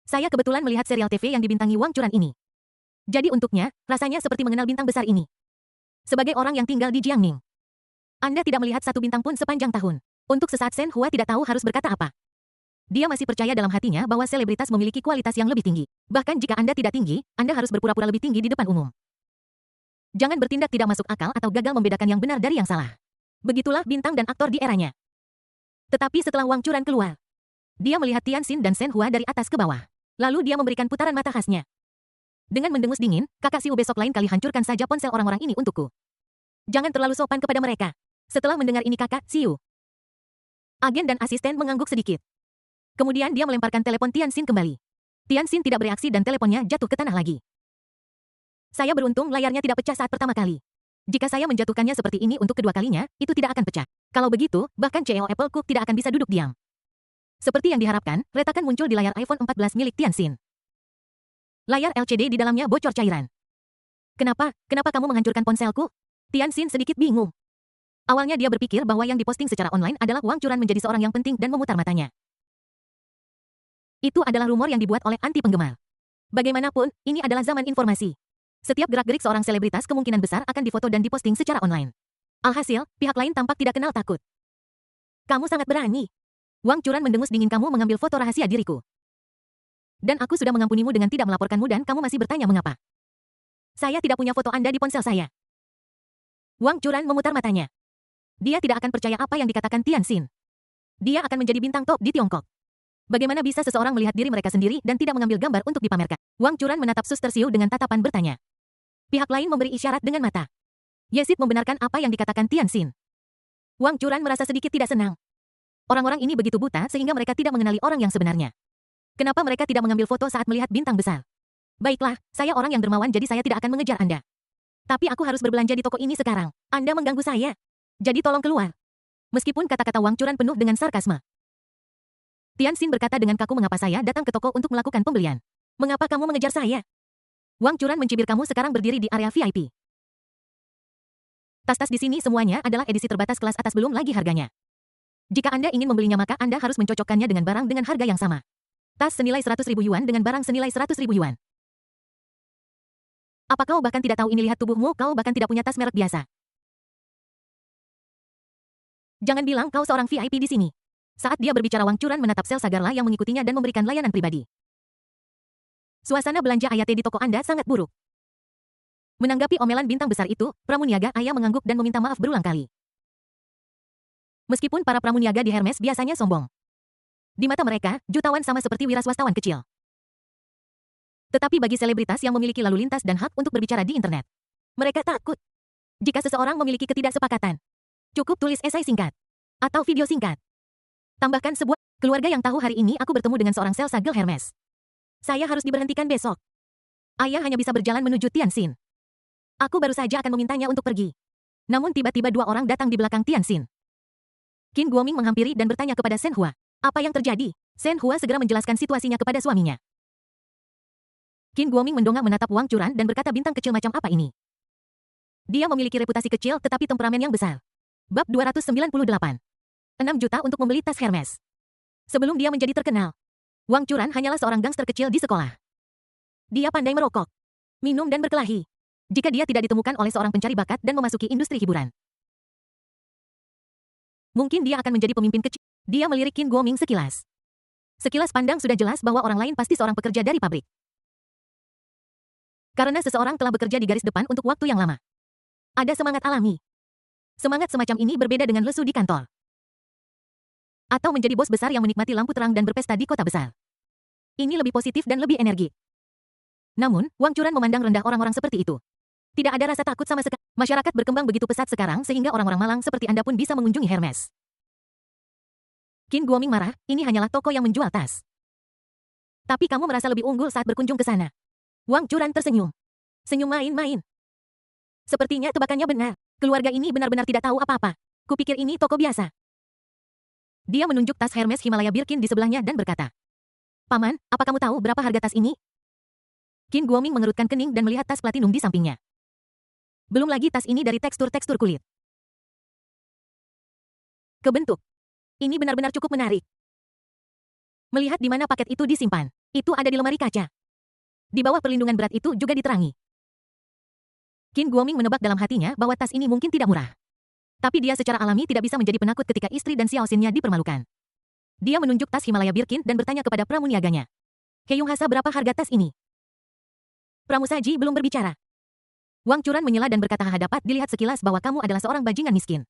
Saya kebetulan melihat serial TV yang dibintangi Wang Churan ini. Jadi untuknya, rasanya seperti mengenal bintang besar ini. Sebagai orang yang tinggal di Jiangning, Anda tidak melihat satu bintang pun sepanjang tahun. Untuk sesaat Shen Hua tidak tahu harus berkata apa. Dia masih percaya dalam hatinya bahwa selebritas memiliki kualitas yang lebih tinggi. Bahkan jika Anda tidak tinggi, Anda harus berpura-pura lebih tinggi di depan umum. Jangan bertindak tidak masuk akal atau gagal membedakan yang benar dari yang salah. Begitulah bintang dan aktor di eranya. Tetapi setelah Wang Churan keluar, dia melihat Tianxin dan Shen Hua dari atas ke bawah. Lalu dia memberikan putaran mata khasnya. Dengan mendengus dingin, kakak Siu besok lain kali hancurkan saja ponsel orang-orang ini untukku. Jangan terlalu sopan kepada mereka. Setelah mendengar ini kakak Siu, agen dan asisten mengangguk sedikit. Kemudian dia melemparkan telepon Tianxin kembali. Tianxin tidak bereaksi dan teleponnya jatuh ke tanah lagi. Saya beruntung layarnya tidak pecah saat pertama kali. Jika saya menjatuhkannya seperti ini untuk kedua kalinya, itu tidak akan pecah. Kalau begitu, bahkan CEO Apple Cook tidak akan bisa duduk diam. Seperti yang diharapkan, retakan muncul di layar iPhone 14 milik Tianxin. Layar LCD di dalamnya bocor cairan. Kenapa kamu menghancurkan ponselku? Tianxin sedikit bingung. Awalnya dia berpikir bahwa yang diposting secara online adalah Wang Churan menjadi seorang yang penting dan memutar matanya. Itu adalah rumor yang dibuat oleh anti penggemar. Bagaimanapun, ini adalah zaman informasi. Setiap gerak-gerik seorang selebritas kemungkinan besar akan difoto dan diposting secara online. Alhasil, pihak lain tampak tidak kenal takut. Kamu sangat berani. Wang Churan mendengus dingin, kamu mengambil foto rahasia diriku. Dan aku sudah mengampunimu dengan tidak melaporkanmu dan kamu masih bertanya mengapa. Saya tidak punya foto Anda di ponsel saya. Wang Churan memutar matanya. Dia tidak akan percaya apa yang dikatakan Tianxin. Dia akan menjadi bintang top di Tiongkok. Bagaimana bisa seseorang melihat diri mereka sendiri dan tidak mengambil gambar untuk dipamerkan? Wang Churan menatap Suster Siu dengan tatapan bertanya. Pihak lain memberi isyarat dengan mata. Yesit membenarkan apa yang dikatakan Tianxin. Wang Churan merasa sedikit tidak senang. Orang-orang ini begitu buta sehingga mereka tidak mengenali orang yang sebenarnya. Kenapa mereka tidak mengambil foto saat melihat bintang besar? Baiklah, saya orang yang dermawan jadi saya tidak akan mengejar Anda. Tapi aku harus berbelanja di toko ini sekarang. Anda mengganggu saya. Jadi tolong keluar. Meskipun kata-kata Wang Churan penuh dengan sarkasme. Tianxin berkata dengan kaku, mengapa saya datang ke toko untuk melakukan pembelian? Mengapa kamu mengejar saya? Wang Churan mencibir, kamu sekarang berdiri di area VIP. Tas-tas di sini semuanya adalah edisi terbatas kelas atas, belum lagi harganya. Jika Anda ingin membelinya maka Anda harus mencocokkannya dengan barang dengan harga yang sama. Tas senilai 100.000 yuan dengan barang senilai 100.000 yuan. Apa kau bahkan tidak tahu ini? Lihat tubuhmu, kau bahkan tidak punya tas merek biasa. Jangan bilang kau seorang VIP di sini. Saat dia berbicara, Wang Churan menatap Sel Sagarla yang mengikutinya dan memberikan layanan pribadi. Suasana belanja Ayate di toko Anda sangat buruk. Menanggapi omelan bintang besar itu, pramuniaga Ayah mengangguk dan meminta maaf berulang kali. Meskipun para pramuniaga di Hermes biasanya sombong. Di mata mereka, jutawan sama seperti wiraswastawan kecil. Tetapi bagi selebritas yang memiliki lalu lintas dan hak untuk berbicara di internet, mereka takut. Jika seseorang memiliki ketidaksepakatan, cukup tulis esai singkat atau video singkat. Tambahkan sebuah keluarga yang tahu, hari ini aku bertemu dengan seorang sel sagel Hermes. Saya harus diberhentikan besok. Ayah hanya bisa berjalan menuju Tianxin. Aku baru saja akan memintanya untuk pergi. Namun tiba-tiba dua orang datang di belakang Tianxin. Qin Guoming menghampiri dan bertanya kepada Shen Hua. Apa yang terjadi? Shen Hua segera menjelaskan situasinya kepada suaminya. Qin Guoming mendongak menatap Wang Churan dan berkata, bintang kecil macam apa ini? Dia memiliki reputasi kecil tetapi temperamen yang besar. Bab 298. 6 juta untuk membeli tas Hermes. Sebelum dia menjadi terkenal, Wang Churan hanyalah seorang gangster kecil di sekolah. Dia pandai merokok, minum dan berkelahi. Jika dia tidak ditemukan oleh seorang pencari bakat dan memasuki industri hiburan, mungkin dia akan menjadi pemimpin kecil. Dia melirik Qin Guoming sekilas. Sekilas pandang sudah jelas bahwa orang lain pasti seorang pekerja dari pabrik. Karena seseorang telah bekerja di garis depan untuk waktu yang lama. Ada semangat alami. Semangat semacam ini berbeda dengan lesu di kantor. Atau menjadi bos besar yang menikmati lampu terang dan berpesta di kota besar. Ini lebih positif dan lebih energi. Namun, Wang Churan memandang rendah orang-orang seperti itu. Tidak ada rasa takut sama sekali. Masyarakat berkembang begitu pesat sekarang sehingga orang-orang malang seperti Anda pun bisa mengunjungi Hermes. Qin Guoming marah, ini hanyalah toko yang menjual tas. Tapi kamu merasa lebih unggul saat berkunjung ke sana. Wang Churan tersenyum. Senyum main-main. Sepertinya tebakannya benar. Keluarga ini benar-benar tidak tahu apa-apa. Kupikir ini toko biasa. Dia menunjuk tas Hermes Himalaya Birkin di sebelahnya dan berkata, Paman, apa kamu tahu berapa harga tas ini? Qin Guoming mengerutkan kening dan melihat tas platinum di sampingnya. Belum lagi tas ini dari tekstur-tekstur kulit. Kebentuk. Ini benar-benar cukup menarik. Melihat di mana paket itu disimpan, itu ada di lemari kaca. Di bawah perlindungan berat itu juga diterangi. Qin Guoming menebak dalam hatinya bahwa tas ini mungkin tidak murah. Tapi dia secara alami tidak bisa menjadi penakut ketika istri dan Xiao Xinnya dipermalukan. Dia menunjuk tas Himalaya Birkin dan bertanya kepada pramuniaganya. Heyung Hasa berapa harga tas ini? Pramusaji belum berbicara. Wang Churan menyela dan berkata dapat dilihat sekilas bahwa kamu adalah seorang bajingan miskin.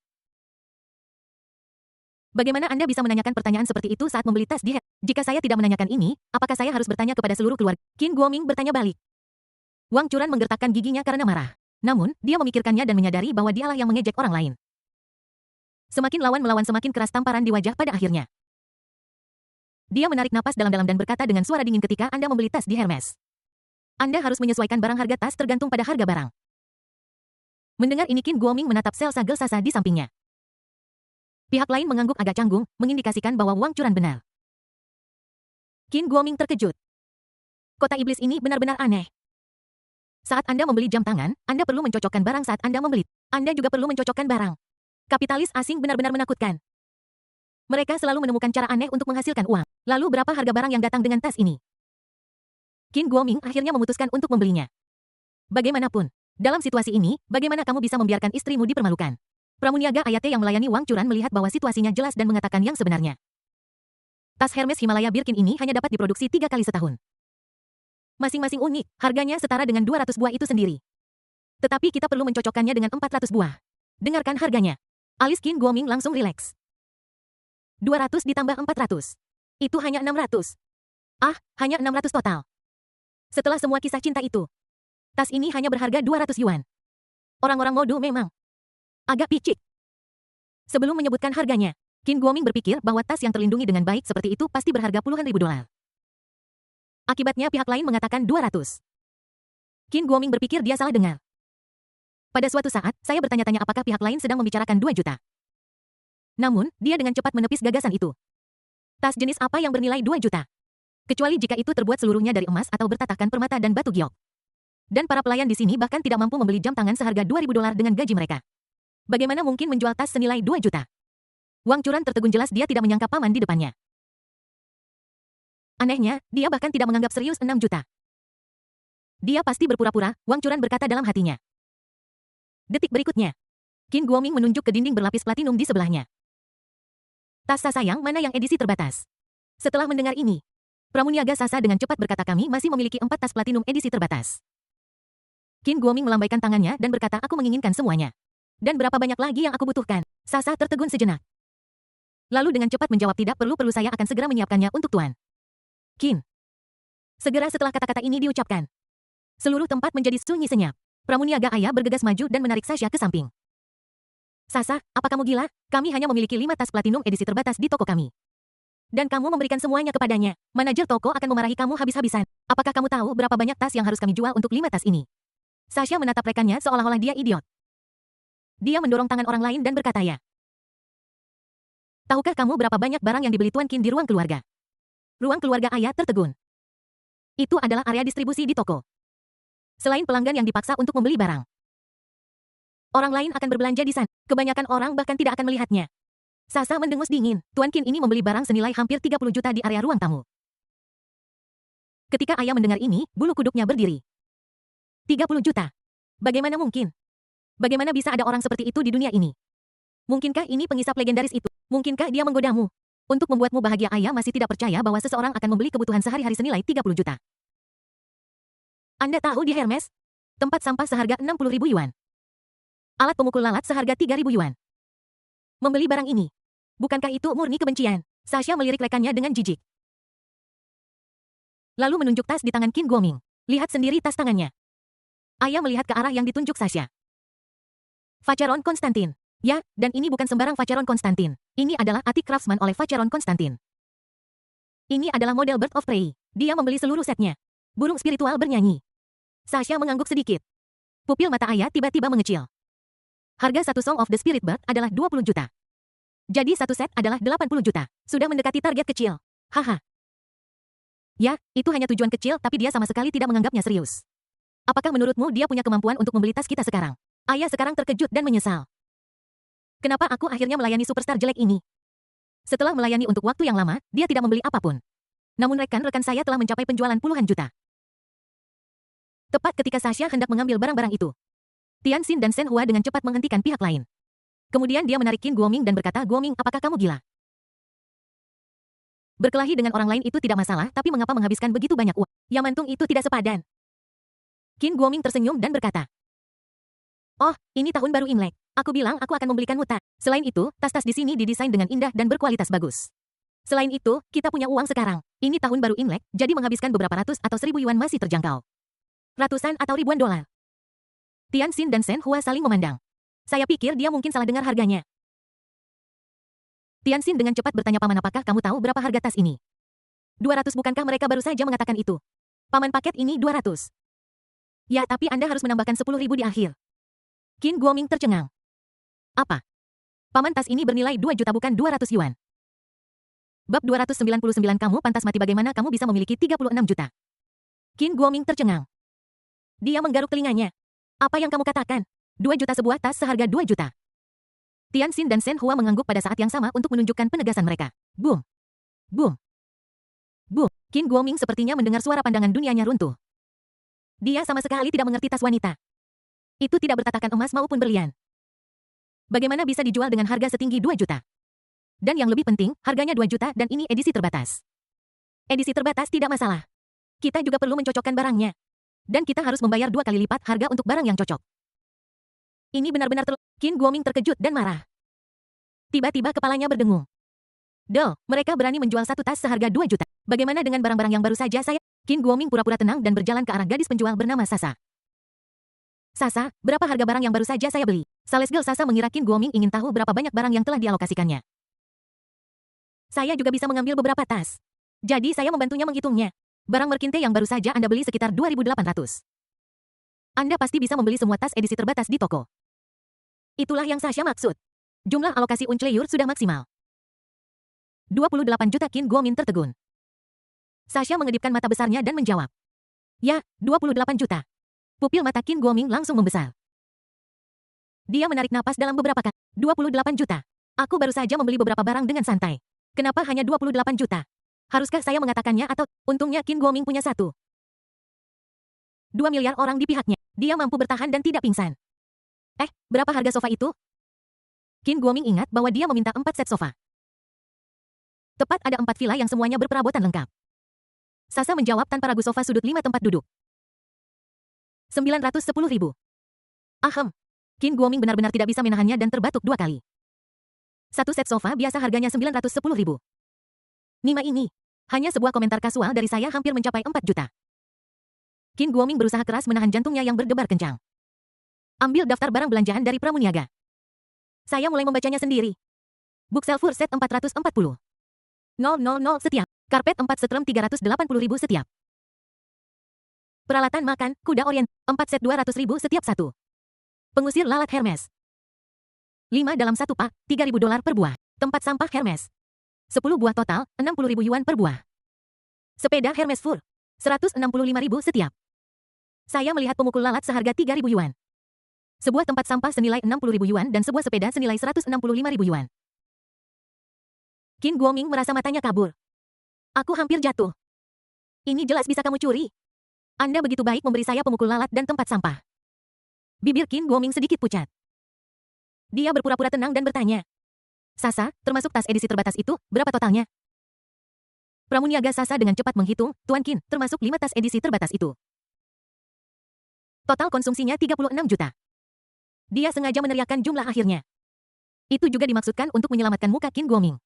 Bagaimana Anda bisa menanyakan pertanyaan seperti itu saat membeli tas di Jika saya tidak menanyakan ini, apakah saya harus bertanya kepada seluruh keluarga? Qin Guoming bertanya balik. Wang Churan menggertakkan giginya karena marah. Namun, dia memikirkannya dan menyadari bahwa dialah yang mengejek orang lain. Semakin lawan melawan semakin keras tamparan di wajah pada akhirnya. Dia menarik napas dalam-dalam dan berkata dengan suara dingin ketika Anda membeli tas di Hermes. Anda harus menyesuaikan barang harga tas tergantung pada harga barang. Mendengar ini Qin Guoming menatap sel sagel Sasa di sampingnya. Pihak lain mengangguk agak canggung, mengindikasikan bahwa Wang Churan benar. Qin Guoming terkejut. Kota iblis ini benar-benar aneh. Saat Anda membeli jam tangan, Anda perlu mencocokkan barang saat Anda membeli. Anda juga perlu mencocokkan barang. Kapitalis asing benar-benar menakutkan. Mereka selalu menemukan cara aneh untuk menghasilkan uang. Lalu berapa harga barang yang datang dengan tas ini? Qin Guoming akhirnya memutuskan untuk membelinya. Bagaimanapun, dalam situasi ini, bagaimana kamu bisa membiarkan istrimu dipermalukan? Pramuniaga Ayate yang melayani Wang Churan melihat bahwa situasinya jelas dan mengatakan yang sebenarnya. Tas Hermes Himalaya Birkin ini hanya dapat diproduksi 3 kali setahun. Masing-masing unik, harganya setara dengan 200 buah itu sendiri. Tetapi kita perlu mencocokkannya dengan 400 buah. Dengarkan harganya. Alis Qin Guoming langsung rileks. 200 ditambah 400. Itu hanya 600. Ah, hanya 600 total. Setelah semua kisah cinta itu, tas ini hanya berharga 200 yuan. Orang-orang mode memang agak picik. Sebelum menyebutkan harganya, Qin Guoming berpikir bahwa tas yang terlindungi dengan baik seperti itu pasti berharga puluhan ribu dolar. Akibatnya pihak lain mengatakan 200. Qin Guoming berpikir dia salah dengar. Pada suatu saat, saya bertanya-tanya apakah pihak lain sedang membicarakan 2 juta. Namun, dia dengan cepat menepis gagasan itu. Tas jenis apa yang bernilai 2 juta? Kecuali jika itu terbuat seluruhnya dari emas atau bertatahkan permata dan batu giok. Dan para pelayan di sini bahkan tidak mampu membeli jam tangan seharga 2.000 dolar dengan gaji mereka. Bagaimana mungkin menjual tas senilai 2 juta? Wang Churan tertegun jelas dia tidak menyangka paman di depannya. Anehnya, dia bahkan tidak menganggap serius 6 juta. Dia pasti berpura-pura, Wang Churan berkata dalam hatinya. Detik berikutnya, Qin Guoming menunjuk ke dinding berlapis platinum di sebelahnya. Tas Sasa yang mana yang edisi terbatas? Setelah mendengar ini, pramuniaga Sasa dengan cepat berkata kami masih memiliki 4 tas platinum edisi terbatas. Qin Guoming melambaikan tangannya dan berkata aku menginginkan semuanya. Dan berapa banyak lagi yang aku butuhkan? Sasa tertegun sejenak. Lalu dengan cepat menjawab tidak perlu saya akan segera menyiapkannya untuk Tuan. Qin. Segera setelah kata-kata ini diucapkan, seluruh tempat menjadi sunyi senyap. Pramuniaga Ayah bergegas maju dan menarik Sasha ke samping. Sasa, apa kamu gila? Kami hanya memiliki 5 tas platinum edisi terbatas di toko kami. Dan kamu memberikan semuanya kepadanya. Manajer toko akan memarahi kamu habis-habisan. Apakah kamu tahu berapa banyak tas yang harus kami jual untuk 5 tas ini? Sasha menatap rekannya seolah-olah dia idiot. Dia mendorong tangan orang lain dan berkata ya. Tahukah kamu berapa banyak barang yang dibeli Tuan Qin di ruang keluarga? Ruang keluarga Ayah tertegun. Itu adalah area distribusi di toko. Selain pelanggan yang dipaksa untuk membeli barang. Orang lain akan berbelanja di sana. Kebanyakan orang bahkan tidak akan melihatnya. Sasa mendengus dingin. Tuan Qin ini membeli barang senilai hampir 30 juta di area ruang tamu. Ketika Ayah mendengar ini, bulu kuduknya berdiri. 30 juta. Bagaimana mungkin? Bagaimana bisa ada orang seperti itu di dunia ini? Mungkinkah ini pengisap legendaris itu? Mungkinkah dia menggodamu? Untuk membuatmu bahagia Ayah masih tidak percaya bahwa seseorang akan membeli kebutuhan sehari-hari senilai 30 juta. Anda tahu di Hermes? Tempat sampah seharga 60.000 yuan. Alat pemukul lalat seharga 3.000 yuan. Membeli barang ini. Bukankah itu murni kebencian? Sasha melirik rekannya dengan jijik. Lalu menunjuk tas di tangan Qin Guoming. Lihat sendiri tas tangannya. Ayah melihat ke arah yang ditunjuk Sasha. Vacheron Konstantin. Ya, dan ini bukan sembarang Vacheron Konstantin. Ini adalah Attic Craftsman oleh Vacheron Konstantin. Ini adalah model Bird of Prey. Dia membeli seluruh setnya. Burung spiritual bernyanyi. Sasha mengangguk sedikit. Pupil mata ayah tiba-tiba mengecil. Harga satu Song of the Spirit Bird adalah 20 juta. Jadi satu set adalah 80 juta. Sudah mendekati target kecil. Haha. Ya, itu hanya tujuan kecil tapi dia sama sekali tidak menganggapnya serius. Apakah menurutmu dia punya kemampuan untuk membeli tas kita sekarang? Ayah sekarang terkejut dan menyesal. Kenapa aku akhirnya melayani superstar jelek ini? Setelah melayani untuk waktu yang lama, dia tidak membeli apapun. Namun rekan-rekan saya telah mencapai penjualan puluhan juta. Tepat ketika Sasha hendak mengambil barang-barang itu, Tianxin dan Shen Hua dengan cepat menghentikan pihak lain. Kemudian dia menarik Qin Guoming dan berkata, Guoming, apakah kamu gila? Berkelahi dengan orang lain itu tidak masalah, tapi mengapa menghabiskan begitu banyak uang? Yamantung itu tidak sepadan. Qin Guoming tersenyum dan berkata, oh, ini tahun baru Imlek. Aku bilang aku akan membelikanmu tas. Selain itu, tas-tas di sini didesain dengan indah dan berkualitas bagus. Selain itu, kita punya uang sekarang. Ini tahun baru Imlek, jadi menghabiskan beberapa ratus atau 1.000 yuan masih terjangkau. Ratusan atau ribuan dolar. Tianxin dan Shen Hua saling memandang. Saya pikir dia mungkin salah dengar harganya. Tianxin dengan cepat bertanya paman, apakah kamu tahu berapa harga tas ini? 200, bukankah mereka baru saja mengatakan itu? Paman, paket ini 200. Ya, tapi Anda harus menambahkan 10.000 di akhir. Qin Guoming tercengang. Apa? Paman, tas ini bernilai 2 juta bukan 200 yuan. Bab 299, kamu pantas mati, bagaimana kamu bisa memiliki 36 juta? Qin Guoming tercengang. Dia menggaruk telinganya. Apa yang kamu katakan? 2 juta sebuah tas seharga 2 juta. Tianxin dan Shen Hua mengangguk pada saat yang sama untuk menunjukkan penegasan mereka. Boom. Boom. Boom. Qin Guoming sepertinya mendengar suara pandangan dunianya runtuh. Dia sama sekali tidak mengerti tas wanita. Itu tidak bertatakan emas maupun berlian. Bagaimana bisa dijual dengan harga setinggi 2 juta? Dan yang lebih penting, harganya 2 juta dan ini edisi terbatas. Edisi terbatas tidak masalah. Kita juga perlu mencocokkan barangnya. Dan kita harus membayar 2 kali lipat harga untuk barang yang cocok. Ini benar-benar Qin Guoming terkejut dan marah. Tiba-tiba kepalanya berdengung. Mereka berani menjual satu tas seharga 2 juta. Bagaimana dengan barang-barang yang baru saja saya? Qin Guoming pura-pura tenang dan berjalan ke arah gadis penjual bernama Sasa. Sasa, berapa harga barang yang baru saja saya beli? Salesgirl Sasa mengira Qin Guoming ingin tahu berapa banyak barang yang telah dialokasikannya. Saya juga bisa mengambil beberapa tas. Jadi saya membantunya menghitungnya. Barang Merkinte yang baru saja Anda beli sekitar 2.800. Anda pasti bisa membeli semua tas edisi terbatas di toko. Itulah yang Sasha maksud. Jumlah alokasi Uncleyur sudah maksimal. 28 juta. Qin Guoming tertegun. Sasha mengedipkan mata besarnya dan menjawab. Ya, 28 juta. Pupil mata Qin Guoming langsung membesar. Dia menarik napas dalam beberapa kali. 28 juta. Aku baru saja membeli beberapa barang dengan santai. Kenapa hanya 28 juta? Haruskah saya mengatakannya atau, untungnya Qin Guoming punya 2 miliar orang di pihaknya. Dia mampu bertahan dan tidak pingsan. Berapa harga sofa itu? Qin Guoming ingat bahwa dia meminta 4 set sofa. Tepat ada 4 villa yang semuanya berperabotan lengkap. Sasa menjawab tanpa ragu, sofa sudut 5 tempat duduk. 910.000. Ahem. Qin Guoming benar-benar tidak bisa menahannya dan terbatuk 2 kali. Satu set sofa biasa harganya 910.000. Nima ini. Hanya sebuah komentar kasual dari saya hampir mencapai 4 juta. Qin Guoming berusaha keras menahan jantungnya yang berdebar kencang. Ambil daftar barang belanjaan dari pramuniaga. Saya mulai membacanya sendiri. Bookshelf set 440. 000 setiap. Karpet 4 setrem 380.000 setiap. Peralatan makan, kuda orient, 4 set 200.000 setiap satu. Pengusir lalat Hermes. 5 dalam 1 pak, 3.000 dolar per buah. Tempat sampah Hermes. 10 buah total, 60.000 yuan per buah. Sepeda Hermes Fur. 165.000 setiap. Saya melihat pemukul lalat seharga 3.000 yuan. Sebuah tempat sampah senilai 60.000 yuan dan sebuah sepeda senilai 165.000 yuan. Qin Guoming merasa matanya kabur. Aku hampir jatuh. Ini jelas bisa kamu curi. Anda begitu baik memberi saya pemukul lalat dan tempat sampah. Bibir Qin Guoming sedikit pucat. Dia berpura-pura tenang dan bertanya. Sasa, termasuk tas edisi terbatas itu, berapa totalnya? Pramuniaga Sasa dengan cepat menghitung, Tuan Qin, termasuk 5 tas edisi terbatas itu. Total konsumsinya 36 juta. Dia sengaja meneriakkan jumlah akhirnya. Itu juga dimaksudkan untuk menyelamatkan muka Qin Guoming.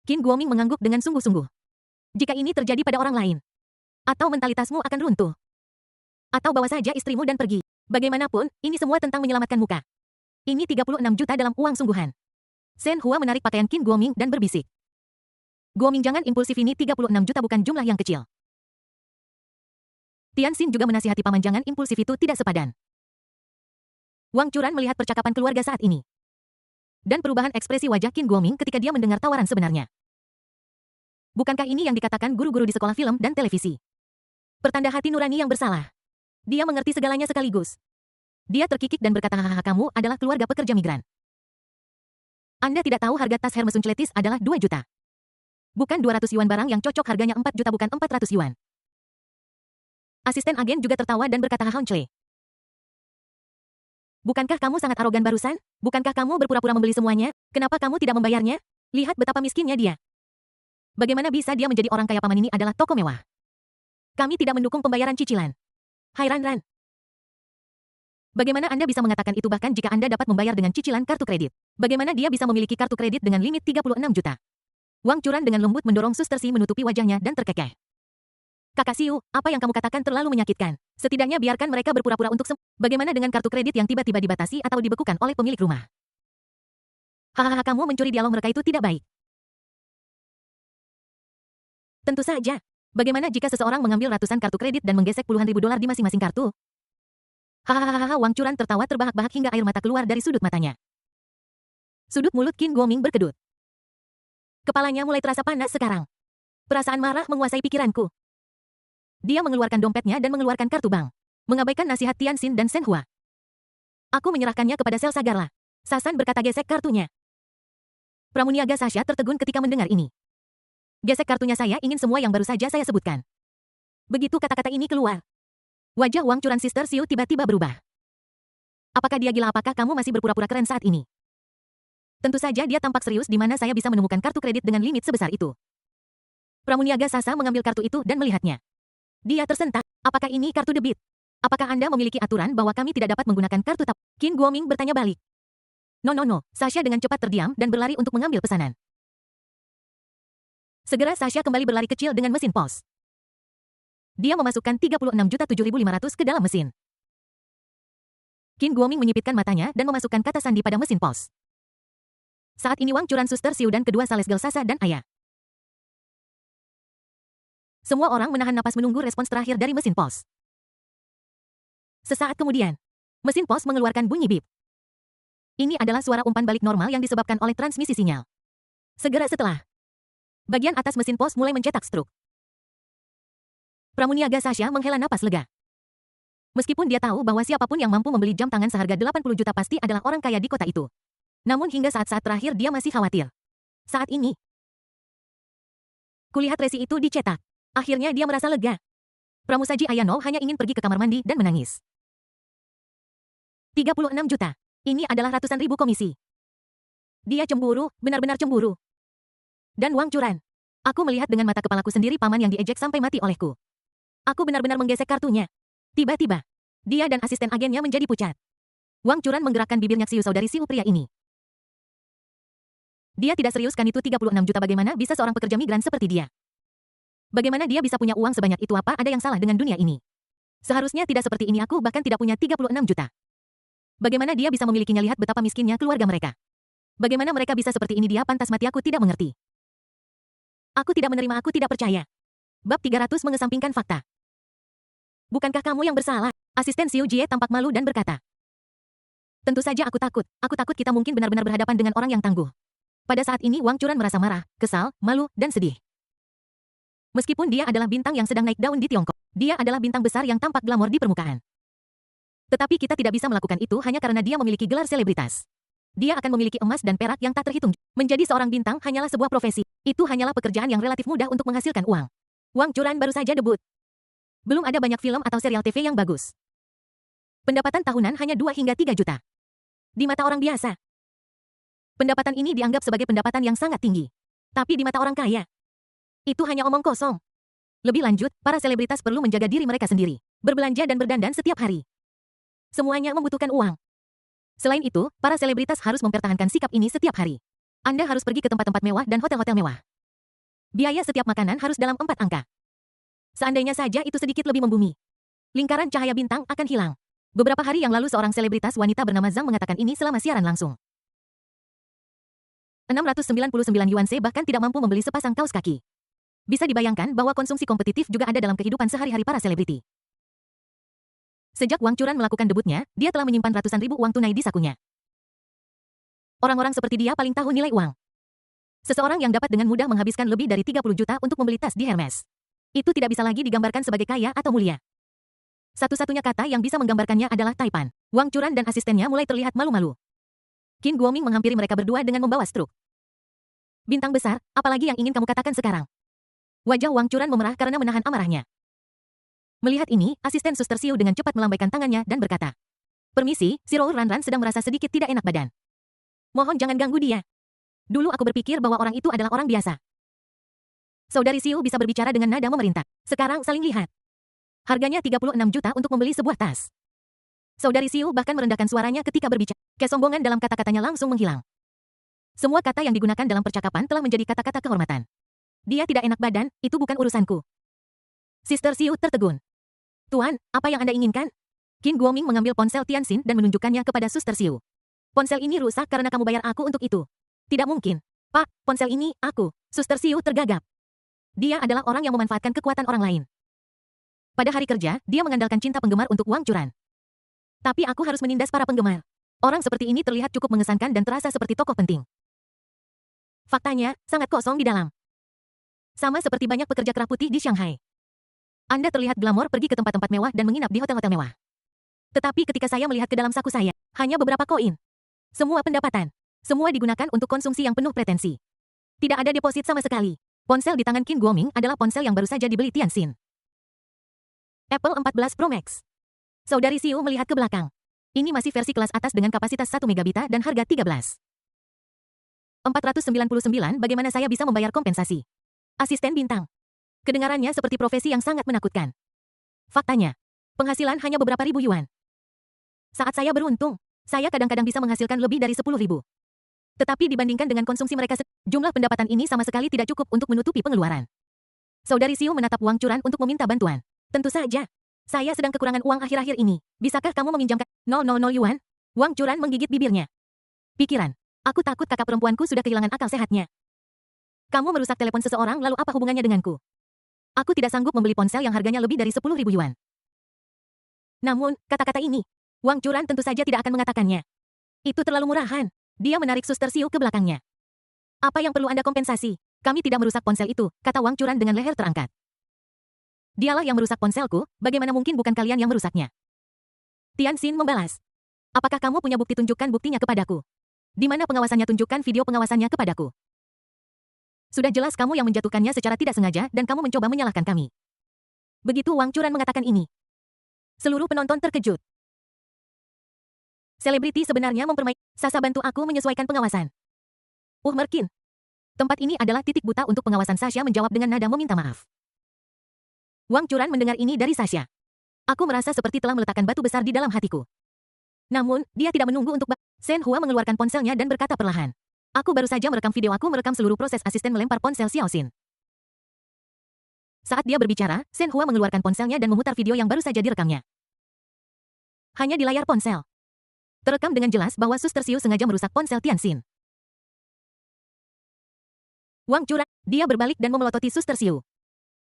Qin Guoming mengangguk dengan sungguh-sungguh. Jika ini terjadi pada orang lain, atau mentalitasmu akan runtuh. Atau bawa saja istrimu dan pergi. Bagaimanapun, ini semua tentang menyelamatkan muka. Ini 36 juta dalam uang sungguhan. Shen Hua menarik pakaian Qin Guoming dan berbisik. Guoming, jangan impulsif, ini 36 juta bukan jumlah yang kecil. Tian Xin juga menasihati paman jangan impulsif, itu tidak sepadan. Wang Churan melihat percakapan keluarga saat ini. Dan perubahan ekspresi wajah Qin Guoming ketika dia mendengar tawaran sebenarnya. Bukankah ini yang dikatakan guru-guru di sekolah film dan televisi? Pertanda hati nurani yang bersalah. Dia mengerti segalanya sekaligus. Dia terkikik dan berkata, hahaha, kamu adalah keluarga pekerja migran. Anda tidak tahu harga tas Hermes Uncletis adalah 2 juta. Bukan 200 yuan, barang yang cocok harganya 4 juta bukan 400 yuan. Asisten agen juga tertawa dan berkata, Hauncle. Bukankah kamu sangat arogan barusan? Bukankah kamu berpura-pura membeli semuanya? Kenapa kamu tidak membayarnya? Lihat betapa miskinnya dia. Bagaimana bisa dia menjadi orang kaya? Paman, ini adalah toko mewah. Kami tidak mendukung pembayaran cicilan. Hai Ran. Bagaimana Anda bisa mengatakan itu bahkan jika Anda dapat membayar dengan cicilan kartu kredit? Bagaimana dia bisa memiliki kartu kredit dengan limit 36 juta? Wang Churan dengan lembut mendorong Suster Si menutupi wajahnya dan terkekeh. Kakak Siu, apa yang kamu katakan terlalu menyakitkan. Setidaknya biarkan mereka berpura-pura untuk bagaimana dengan kartu kredit yang tiba-tiba dibatasi atau dibekukan oleh pemilik rumah? Hahaha, kamu mencuri dialog mereka, itu tidak baik. Tentu saja. Bagaimana jika seseorang mengambil ratusan kartu kredit dan menggesek puluhan ribu dolar di masing-masing kartu? Hahaha, Wang Churan tertawa terbahak-bahak hingga air mata keluar dari sudut matanya. Sudut mulut Qin Guoming berkedut. Kepalanya mulai terasa panas sekarang. Perasaan marah menguasai pikiranku. Dia mengeluarkan dompetnya dan mengeluarkan kartu bank. Mengabaikan nasihat Tian Xin dan Shen Hua. Aku menyerahkannya kepada Sel Sagarla. Sasan berkata, gesek kartunya. Pramuniaga Sasha tertegun ketika mendengar ini. Gesek kartunya, saya ingin semua yang baru saja saya sebutkan. Begitu kata-kata ini keluar, wajah Wang Churan Sister Siu tiba-tiba berubah. Apakah dia gila? Apakah kamu masih berpura-pura keren saat ini? Tentu saja dia tampak serius. Di mana saya bisa menemukan kartu kredit dengan limit sebesar itu? Pramuniaga Sasha mengambil kartu itu dan melihatnya. Dia tersentak. Apakah ini kartu debit? Apakah Anda memiliki aturan bahwa kami tidak dapat menggunakan kartu tap? Qin Guoming bertanya balik. No. Sasha dengan cepat terdiam dan berlari untuk mengambil pesanan. Segera Sasha kembali berlari kecil dengan mesin pos. Dia memasukkan 36.7.500 ke dalam mesin. Qin Guoming menyipitkan matanya dan memasukkan kata sandi pada mesin pos. Saat ini Wang Churan, Suster Siu dan kedua sales girl Sasa dan Ayah. Semua orang menahan napas menunggu respons terakhir dari mesin pos. Sesaat kemudian, mesin pos mengeluarkan bunyi bip. Ini adalah suara umpan balik normal yang disebabkan oleh transmisi sinyal. Segera setelah, bagian atas mesin pos mulai mencetak struk. Pramuniaga Sasha menghela napas lega. Meskipun dia tahu bahwa siapapun yang mampu membeli jam tangan seharga 80 juta pasti adalah orang kaya di kota itu. Namun hingga saat-saat terakhir dia masih khawatir. Saat ini, kulihat resi itu dicetak. Akhirnya dia merasa lega. Pramusaji Ayano hanya ingin pergi ke kamar mandi dan menangis. 36 juta. Ini adalah ratusan ribu komisi. Dia cemburu, benar-benar cemburu. Dan Wang Churan. Aku melihat dengan mata kepalaku sendiri paman yang diejek sampai mati olehku. Aku benar-benar menggesek kartunya. Tiba-tiba, dia dan asisten agennya menjadi pucat. Wang Churan menggerakkan bibirnya. Siu, saudari Siu, pria ini. Dia tidak serius kan? Itu 36 juta. Bagaimana bisa seorang pekerja migran seperti dia? Bagaimana dia bisa punya uang sebanyak itu? Apa ada yang salah dengan dunia ini? Seharusnya tidak seperti ini. Aku bahkan tidak punya 36 juta. Bagaimana dia bisa memilikinya? Lihat betapa miskinnya keluarga mereka. Bagaimana mereka bisa seperti ini? Dia pantas mati. Aku tidak mengerti. Aku tidak menerima. Aku tidak percaya. Bab 300 mengesampingkan fakta. Bukankah kamu yang bersalah? Asisten Xiu Jie tampak malu dan berkata. Tentu saja aku takut. Aku takut kita mungkin benar-benar berhadapan dengan orang yang tangguh. Pada saat ini Wang Churan merasa marah, kesal, malu, dan sedih. Meskipun dia adalah bintang yang sedang naik daun di Tiongkok, dia adalah bintang besar yang tampak glamor di permukaan. Tetapi kita tidak bisa melakukan itu hanya karena dia memiliki gelar selebritas. Dia akan memiliki emas dan perak yang tak terhitung. Menjadi seorang bintang hanyalah sebuah profesi. Itu hanyalah pekerjaan yang relatif mudah untuk menghasilkan uang. Wang Churan baru saja debut. Belum ada banyak film atau serial TV yang bagus. Pendapatan tahunan hanya 2 hingga 3 juta. Di mata orang biasa, pendapatan ini dianggap sebagai pendapatan yang sangat tinggi. Tapi di mata orang kaya, itu hanya omong kosong. Lebih lanjut, para selebritas perlu menjaga diri mereka sendiri, berbelanja dan berdandan setiap hari. Semuanya membutuhkan uang. Selain itu, para selebritas harus mempertahankan sikap ini setiap hari. Anda harus pergi ke tempat-tempat mewah dan hotel-hotel mewah. Biaya setiap makanan harus dalam 4 angka. Seandainya saja itu sedikit lebih membumi, lingkaran cahaya bintang akan hilang. Beberapa hari yang lalu seorang selebritas wanita bernama Zhang mengatakan ini selama siaran langsung. 699 yuan se bahkan tidak mampu membeli sepasang kaos kaki. Bisa dibayangkan bahwa konsumsi kompetitif juga ada dalam kehidupan sehari-hari para selebriti. Sejak Wang Churan melakukan debutnya, dia telah menyimpan ratusan ribu uang tunai di sakunya. Orang-orang seperti dia paling tahu nilai uang. Seseorang yang dapat dengan mudah menghabiskan lebih dari 30 juta untuk membeli tas di Hermes. Itu tidak bisa lagi digambarkan sebagai kaya atau mulia. Satu-satunya kata yang bisa menggambarkannya adalah taipan. Wang Churan dan asistennya mulai terlihat malu-malu. Qin Guoming menghampiri mereka berdua dengan membawa struk. Bintang besar, apalagi yang ingin kamu katakan sekarang? Wajah Wang Churan memerah karena menahan amarahnya. Melihat ini, asisten Suster Xiu dengan cepat melambaikan tangannya dan berkata, "Permisi, si Rou Ranran sedang merasa sedikit tidak enak badan. Mohon jangan ganggu dia. Dulu aku berpikir bahwa orang itu adalah orang biasa." Saudari Xiu bisa berbicara dengan nada memerintah. Sekarang saling lihat. Harganya 36 juta untuk membeli sebuah tas. Saudari Xiu bahkan merendahkan suaranya ketika berbicara. Kesombongan dalam kata-katanya langsung menghilang. Semua kata yang digunakan dalam percakapan telah menjadi kata-kata kehormatan. Dia tidak enak badan, itu bukan urusanku. Sister Xiu tertegun. "Tuan, apa yang Anda inginkan?" Qin Guoming mengambil ponsel Tianxin dan menunjukkannya kepada Suster Xiu. "Ponsel ini rusak karena kamu bayar aku untuk itu." "Tidak mungkin. Pak, ponsel ini, aku." Suster Xiu tergagap. Dia adalah orang yang memanfaatkan kekuatan orang lain. Pada hari kerja, dia mengandalkan cinta penggemar untuk Wang Churan. Tapi aku harus menindas para penggemar. Orang seperti ini terlihat cukup mengesankan dan terasa seperti tokoh penting. Faktanya, sangat kosong di dalam. Sama seperti banyak pekerja kerah putih di Shanghai. Anda terlihat glamor pergi ke tempat-tempat mewah dan menginap di hotel-hotel mewah. Tetapi ketika saya melihat ke dalam saku saya, hanya beberapa koin. Semua pendapatan. Semua digunakan untuk konsumsi yang penuh pretensi. Tidak ada deposit sama sekali. Ponsel di tangan Qin Guoming adalah ponsel yang baru saja dibeli Tianxin. Apple 14 Pro Max. Saudari Xiu melihat ke belakang. Ini masih versi kelas atas dengan kapasitas 1 megabita dan harga 13.499. Bagaimana saya bisa membayar kompensasi? Asisten bintang. Kedengarannya seperti profesi yang sangat menakutkan. Faktanya, penghasilan hanya beberapa ribu yuan. Saat saya beruntung, saya kadang-kadang bisa menghasilkan lebih dari 10.000. Tetapi dibandingkan dengan konsumsi mereka, jumlah pendapatan ini sama sekali tidak cukup untuk menutupi pengeluaran. Saudari Xiu menatap Wang Churan untuk meminta bantuan. "Tentu saja. Saya sedang kekurangan uang akhir-akhir ini. Bisakah kamu meminjamkan 000 yuan?" Wang Churan menggigit bibirnya. Pikiran. "Aku takut kakak perempuanku sudah kehilangan akal sehatnya. Kamu merusak telepon seseorang lalu apa hubungannya denganku? Aku tidak sanggup membeli ponsel yang harganya lebih dari 10.000 yuan." Namun, kata-kata ini, Wang Churan tentu saja tidak akan mengatakannya. Itu terlalu murahan. Dia menarik Suster Xiu ke belakangnya. "Apa yang perlu Anda kompensasi? Kami tidak merusak ponsel itu," kata Wang Churan dengan leher terangkat. "Dialah yang merusak ponselku, bagaimana mungkin bukan kalian yang merusaknya?" Tianxin membalas. "Apakah kamu punya bukti? Tunjukkan buktinya kepadaku. Di mana pengawasannya? Tunjukkan video pengawasannya kepadaku." "Sudah jelas kamu yang menjatuhkannya secara tidak sengaja dan kamu mencoba menyalahkan kami." Begitu Wang Churan mengatakan ini, seluruh penonton terkejut. Selebriti sebenarnya mempermainkan. "Sasa, bantu aku menyesuaikan pengawasan." Merkin. Tempat ini adalah titik buta untuk pengawasan. Sasha menjawab dengan nada meminta maaf. Wang Churan mendengar ini dari Sasha. "Aku merasa seperti telah meletakkan batu besar di dalam hatiku." Namun, dia tidak menunggu untuk Shen Hua mengeluarkan ponselnya dan berkata perlahan, "Aku baru saja merekam video. Aku merekam seluruh proses asisten melempar ponsel Xiaoxin." Saat dia berbicara, Shen Hua mengeluarkan ponselnya dan memutar video yang baru saja direkamnya. Hanya di layar ponsel terekam dengan jelas bahwa Suster Xiu sengaja merusak ponsel Tianxin. Wang Churan, dia berbalik dan memelototi Suster Xiu.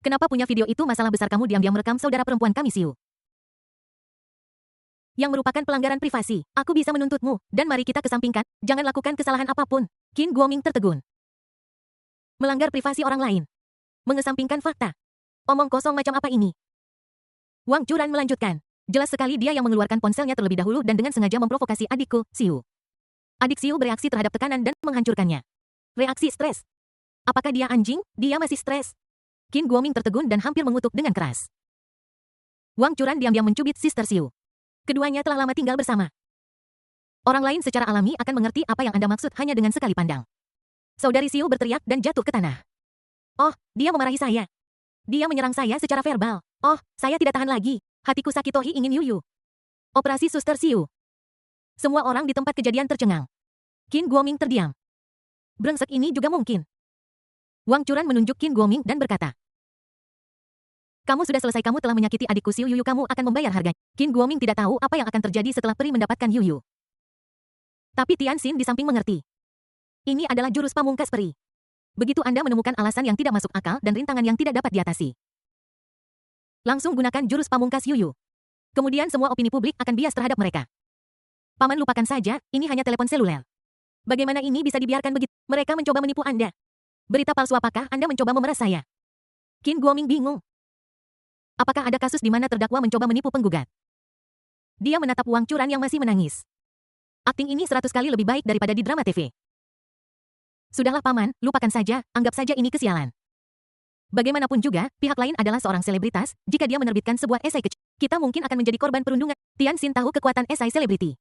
"Kenapa punya video itu masalah besar? Kamu diam-diam merekam saudara perempuan kami, Xiu. Yang merupakan pelanggaran privasi. Aku bisa menuntutmu, dan mari kita kesampingkan. Jangan lakukan kesalahan apapun." Qin Guoming tertegun. Melanggar privasi orang lain. Mengesampingkan fakta. Omong kosong macam apa ini? Wang Churan melanjutkan. "Jelas sekali dia yang mengeluarkan ponselnya terlebih dahulu dan dengan sengaja memprovokasi adikku, Xiu." Adik Xiu bereaksi terhadap tekanan dan menghancurkannya. Reaksi stres. Apakah dia anjing? Dia masih stres. Qin Guoming tertegun dan hampir mengutuk dengan keras. Wang Churan diam-diam mencubit Sister Xiu. Keduanya telah lama tinggal bersama. Orang lain secara alami akan mengerti apa yang Anda maksud hanya dengan sekali pandang. Saudari Xiu berteriak dan jatuh ke tanah. "Oh, dia memarahi saya. Dia menyerang saya secara verbal. Oh, saya tidak tahan lagi. Hatiku sakit. Tohi ingin yuyu." Operasi Suster Xiu. Semua orang di tempat kejadian tercengang. Qin Guoming terdiam. Brengsek ini juga mungkin. Wang Churan menunjuk Qin Guoming dan berkata, kamu sudah selesai, kamu telah menyakiti adikku Xiu Yu, kamu akan membayar harganya. Qin Guoming tidak tahu apa yang akan terjadi setelah peri mendapatkan Yu Yu. Tapi Tianxin di samping mengerti. Ini adalah jurus pamungkas peri. Begitu Anda menemukan alasan yang tidak masuk akal dan rintangan yang tidak dapat diatasi, langsung gunakan jurus pamungkas Yu Yu. Kemudian semua opini publik akan bias terhadap mereka. Paman, lupakan saja, ini hanya telepon seluler. Bagaimana ini bisa dibiarkan begitu? Mereka mencoba menipu Anda. Berita palsu, apakah Anda mencoba memeras saya? Qin Guoming bingung. Apakah ada kasus di mana terdakwa mencoba menipu penggugat? Dia menatap Wang Churan yang masih menangis. Akting ini 100 kali lebih baik daripada di drama TV. Sudahlah Paman, lupakan saja, anggap saja ini kesialan. Bagaimanapun juga, pihak lain adalah seorang selebritas, jika dia menerbitkan sebuah esai kecil, kita mungkin akan menjadi korban perundungan. Tianxin tahu kekuatan esai selebriti.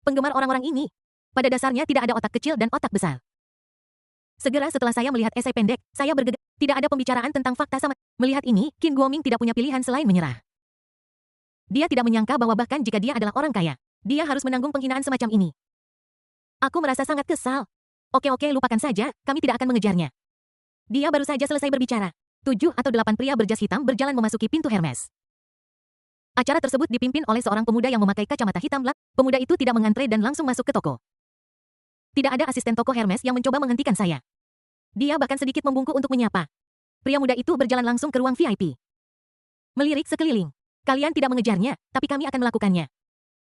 Penggemar orang-orang ini, pada dasarnya tidak ada otak kecil dan otak besar. Segera setelah saya melihat esai pendek, saya bergegas. Tidak ada pembicaraan tentang fakta sama. Melihat ini, Qin Guoming tidak punya pilihan selain menyerah. Dia tidak menyangka bahwa bahkan jika dia adalah orang kaya, dia harus menanggung penghinaan semacam ini. Aku merasa sangat kesal. Oke, lupakan saja, kami tidak akan mengejarnya. Dia baru saja selesai berbicara. 7 atau 8 pria berjas hitam berjalan memasuki pintu Hermes. Acara tersebut dipimpin oleh seorang pemuda yang memakai kacamata hitam. Pemuda itu tidak mengantre dan langsung masuk ke toko. Tidak ada asisten toko Hermes yang mencoba menghentikan saya. Dia bahkan sedikit membungkuk untuk menyapa. Pria muda itu berjalan langsung ke ruang VIP. Melirik sekeliling. Kalian tidak mengejarnya, tapi kami akan melakukannya.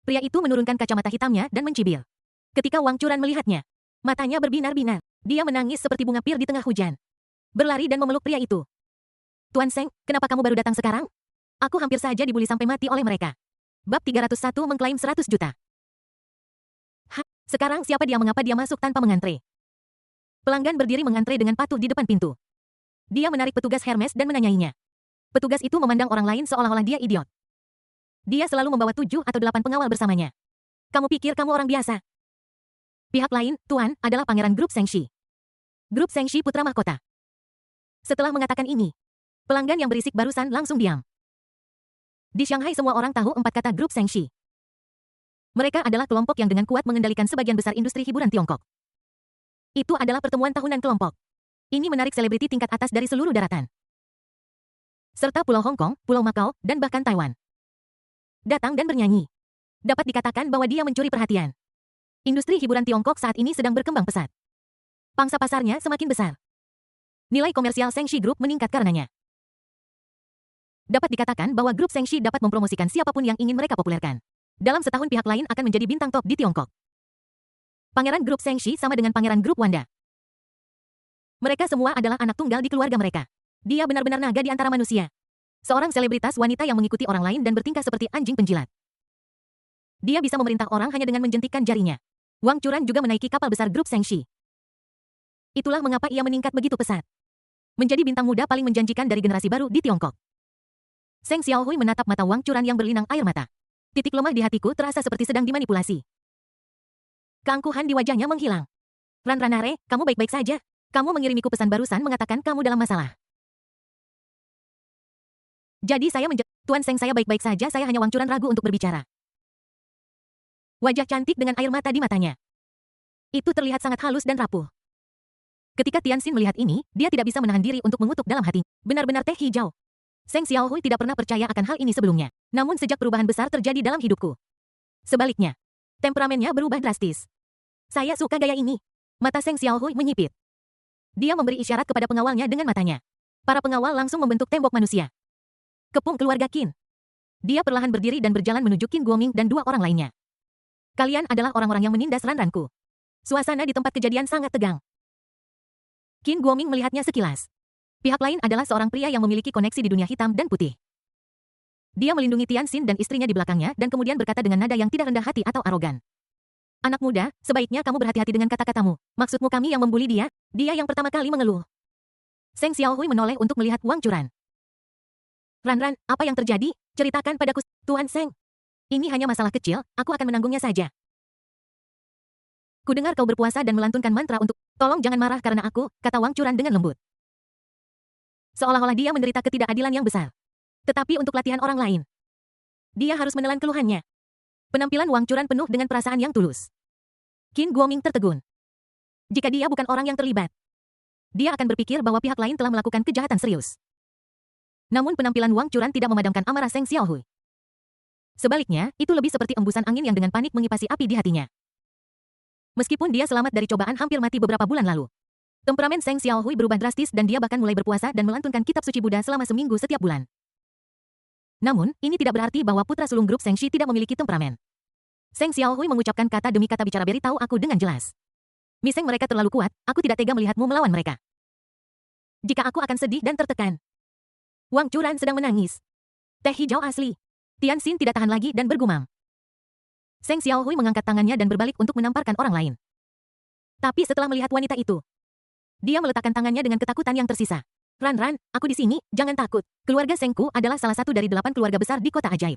Pria itu menurunkan kacamata hitamnya dan mencibir. Ketika Wang Churan melihatnya, matanya berbinar-binar. Dia menangis seperti bunga pir di tengah hujan. Berlari dan memeluk pria itu. Tuan Seng, kenapa kamu baru datang sekarang? Aku hampir saja dibully sampai mati oleh mereka. Bab 301 mengklaim 100 juta. Hah, sekarang siapa dia, mengapa dia masuk tanpa mengantre? Pelanggan berdiri mengantre dengan patuh di depan pintu. Dia menarik petugas Hermes dan menanyainya. Petugas itu memandang orang lain seolah-olah dia idiot. Dia selalu membawa 7 atau 8 pengawal bersamanya. Kamu pikir kamu orang biasa? Pihak lain, Tuan, adalah Pangeran Grup Zhengxi. Grup Zhengxi putra mahkota. Setelah mengatakan ini, pelanggan yang berisik barusan langsung diam. Di Shanghai semua orang tahu 4 kata Grup Zhengxi. Mereka adalah kelompok yang dengan kuat mengendalikan sebagian besar industri hiburan Tiongkok. Itu adalah pertemuan tahunan kelompok. Ini menarik selebriti tingkat atas dari seluruh daratan, serta Pulau Hong Kong, Pulau Macau, dan bahkan Taiwan. Datang dan bernyanyi. Dapat dikatakan bahwa dia mencuri perhatian. Industri hiburan Tiongkok saat ini sedang berkembang pesat. Pangsa pasarnya semakin besar. Nilai komersial Zhengxi Group meningkat karenanya. Dapat dikatakan bahwa grup Zhengxi dapat mempromosikan siapapun yang ingin mereka populerkan. Dalam setahun pihak lain akan menjadi bintang top di Tiongkok. Pangeran Grup Zhengxi sama dengan Pangeran Grup Wanda. Mereka semua adalah anak tunggal di keluarga mereka. Dia benar-benar naga di antara manusia. Seorang selebritas wanita yang mengikuti orang lain dan bertingkah seperti anjing penjilat. Dia bisa memerintah orang hanya dengan menjentikkan jarinya. Wang Churan juga menaiki kapal besar Grup Zhengxi. Itulah mengapa ia meningkat begitu pesat. Menjadi bintang muda paling menjanjikan dari generasi baru di Tiongkok. Zheng Xiaohui menatap mata Wang Churan yang berlinang air mata. Titik lemah di hatiku terasa seperti sedang dimanipulasi. Keangkuhan di wajahnya menghilang. Ranare, kamu baik-baik saja? Kamu mengirimiku pesan barusan mengatakan kamu dalam masalah. Jadi saya Tuan Seng, saya baik-baik saja, saya hanya Wang Churan ragu untuk berbicara. Wajah cantik dengan air mata di matanya. Itu terlihat sangat halus dan rapuh. Ketika Tianxin melihat ini, dia tidak bisa menahan diri untuk mengutuk dalam hati. Benar-benar teh hijau. Zheng Xiaohui tidak pernah percaya akan hal ini sebelumnya. Namun sejak perubahan besar terjadi dalam hidupku. Sebaliknya, temperamennya berubah drastis. Saya suka gaya ini. Mata Zheng Xiaohui menyipit. Dia memberi isyarat kepada pengawalnya dengan matanya. Para pengawal langsung membentuk tembok manusia. Kepung keluarga Qin. Dia perlahan berdiri dan berjalan menuju Qin Guoming dan 2 orang lainnya. Kalian adalah orang-orang yang menindas ranranku. Suasana di tempat kejadian sangat tegang. Qin Guoming melihatnya sekilas. Pihak lain adalah seorang pria yang memiliki koneksi di dunia hitam dan putih. Dia melindungi Tianxin dan istrinya di belakangnya dan kemudian berkata dengan nada yang tidak rendah hati atau arogan. Anak muda, sebaiknya kamu berhati-hati dengan kata-katamu. Maksudmu kami yang membuli dia? Dia yang pertama kali mengeluh. Zheng Xiaohui menoleh untuk melihat Wang Churan. Ran, apa yang terjadi? Ceritakan padaku, Tuan Zheng. Ini hanya masalah kecil, aku akan menanggungnya saja. Kudengar kau berpuasa dan melantunkan mantra untuk, tolong jangan marah karena aku, kata Wang Churan dengan lembut. Seolah-olah dia menderita ketidakadilan yang besar. Tetapi untuk latihan orang lain, dia harus menelan keluhannya. Penampilan Wang Churan penuh dengan perasaan yang tulus. Qin Guoming tertegun. Jika dia bukan orang yang terlibat, dia akan berpikir bahwa pihak lain telah melakukan kejahatan serius. Namun penampilan Wang Churan tidak memadamkan amarah Seng Xiaohui. Sebaliknya, itu lebih seperti embusan angin yang dengan panik mengipasi api di hatinya. Meskipun dia selamat dari cobaan hampir mati beberapa bulan lalu, temperamen Seng Xiaohui berubah drastis dan dia bahkan mulai berpuasa dan melantunkan kitab suci Buddha selama seminggu setiap bulan. Namun, ini tidak berarti bahwa putra sulung grup Seng Shi tidak memiliki temperamen. Seng Xiaohui mengucapkan kata demi kata bicara beritahu aku dengan jelas. Miseng mereka terlalu kuat, aku tidak tega melihatmu melawan mereka. Jika aku akan sedih dan tertekan. Wang Churan sedang menangis. Teh hijau asli. Tian Xin tidak tahan lagi dan bergumam. Seng Xiaohui mengangkat tangannya dan berbalik untuk menamparkan orang lain. Tapi setelah melihat wanita itu, dia meletakkan tangannya dengan ketakutan yang tersisa. Ran, aku di sini, jangan takut. Keluarga Sengku adalah salah satu dari 8 keluarga besar di kota ajaib.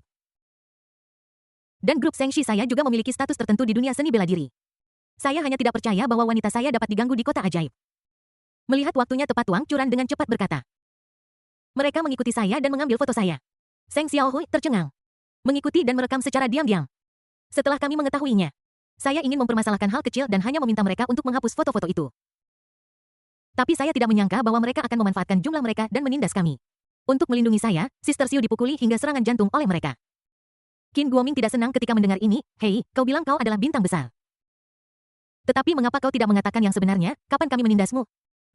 Dan grup Seng Shi saya juga memiliki status tertentu di dunia seni bela diri. Saya hanya tidak percaya bahwa wanita saya dapat diganggu di kota ajaib. Melihat waktunya tepat, Wang Churan dengan cepat berkata. Mereka mengikuti saya dan mengambil foto saya. Seng Xiaohui tercengang. Mengikuti dan merekam secara diam-diam. Setelah kami mengetahuinya, saya ingin mempermasalahkan hal kecil dan hanya meminta mereka untuk menghapus foto-foto itu. Tapi saya tidak menyangka bahwa mereka akan memanfaatkan jumlah mereka dan menindas kami. Untuk melindungi saya, Sister Xiu dipukuli hingga serangan jantung oleh mereka. Qin Guoming tidak senang ketika mendengar ini. Hei, kau bilang kau adalah bintang besar. Tetapi mengapa kau tidak mengatakan yang sebenarnya? Kapan kami menindasmu?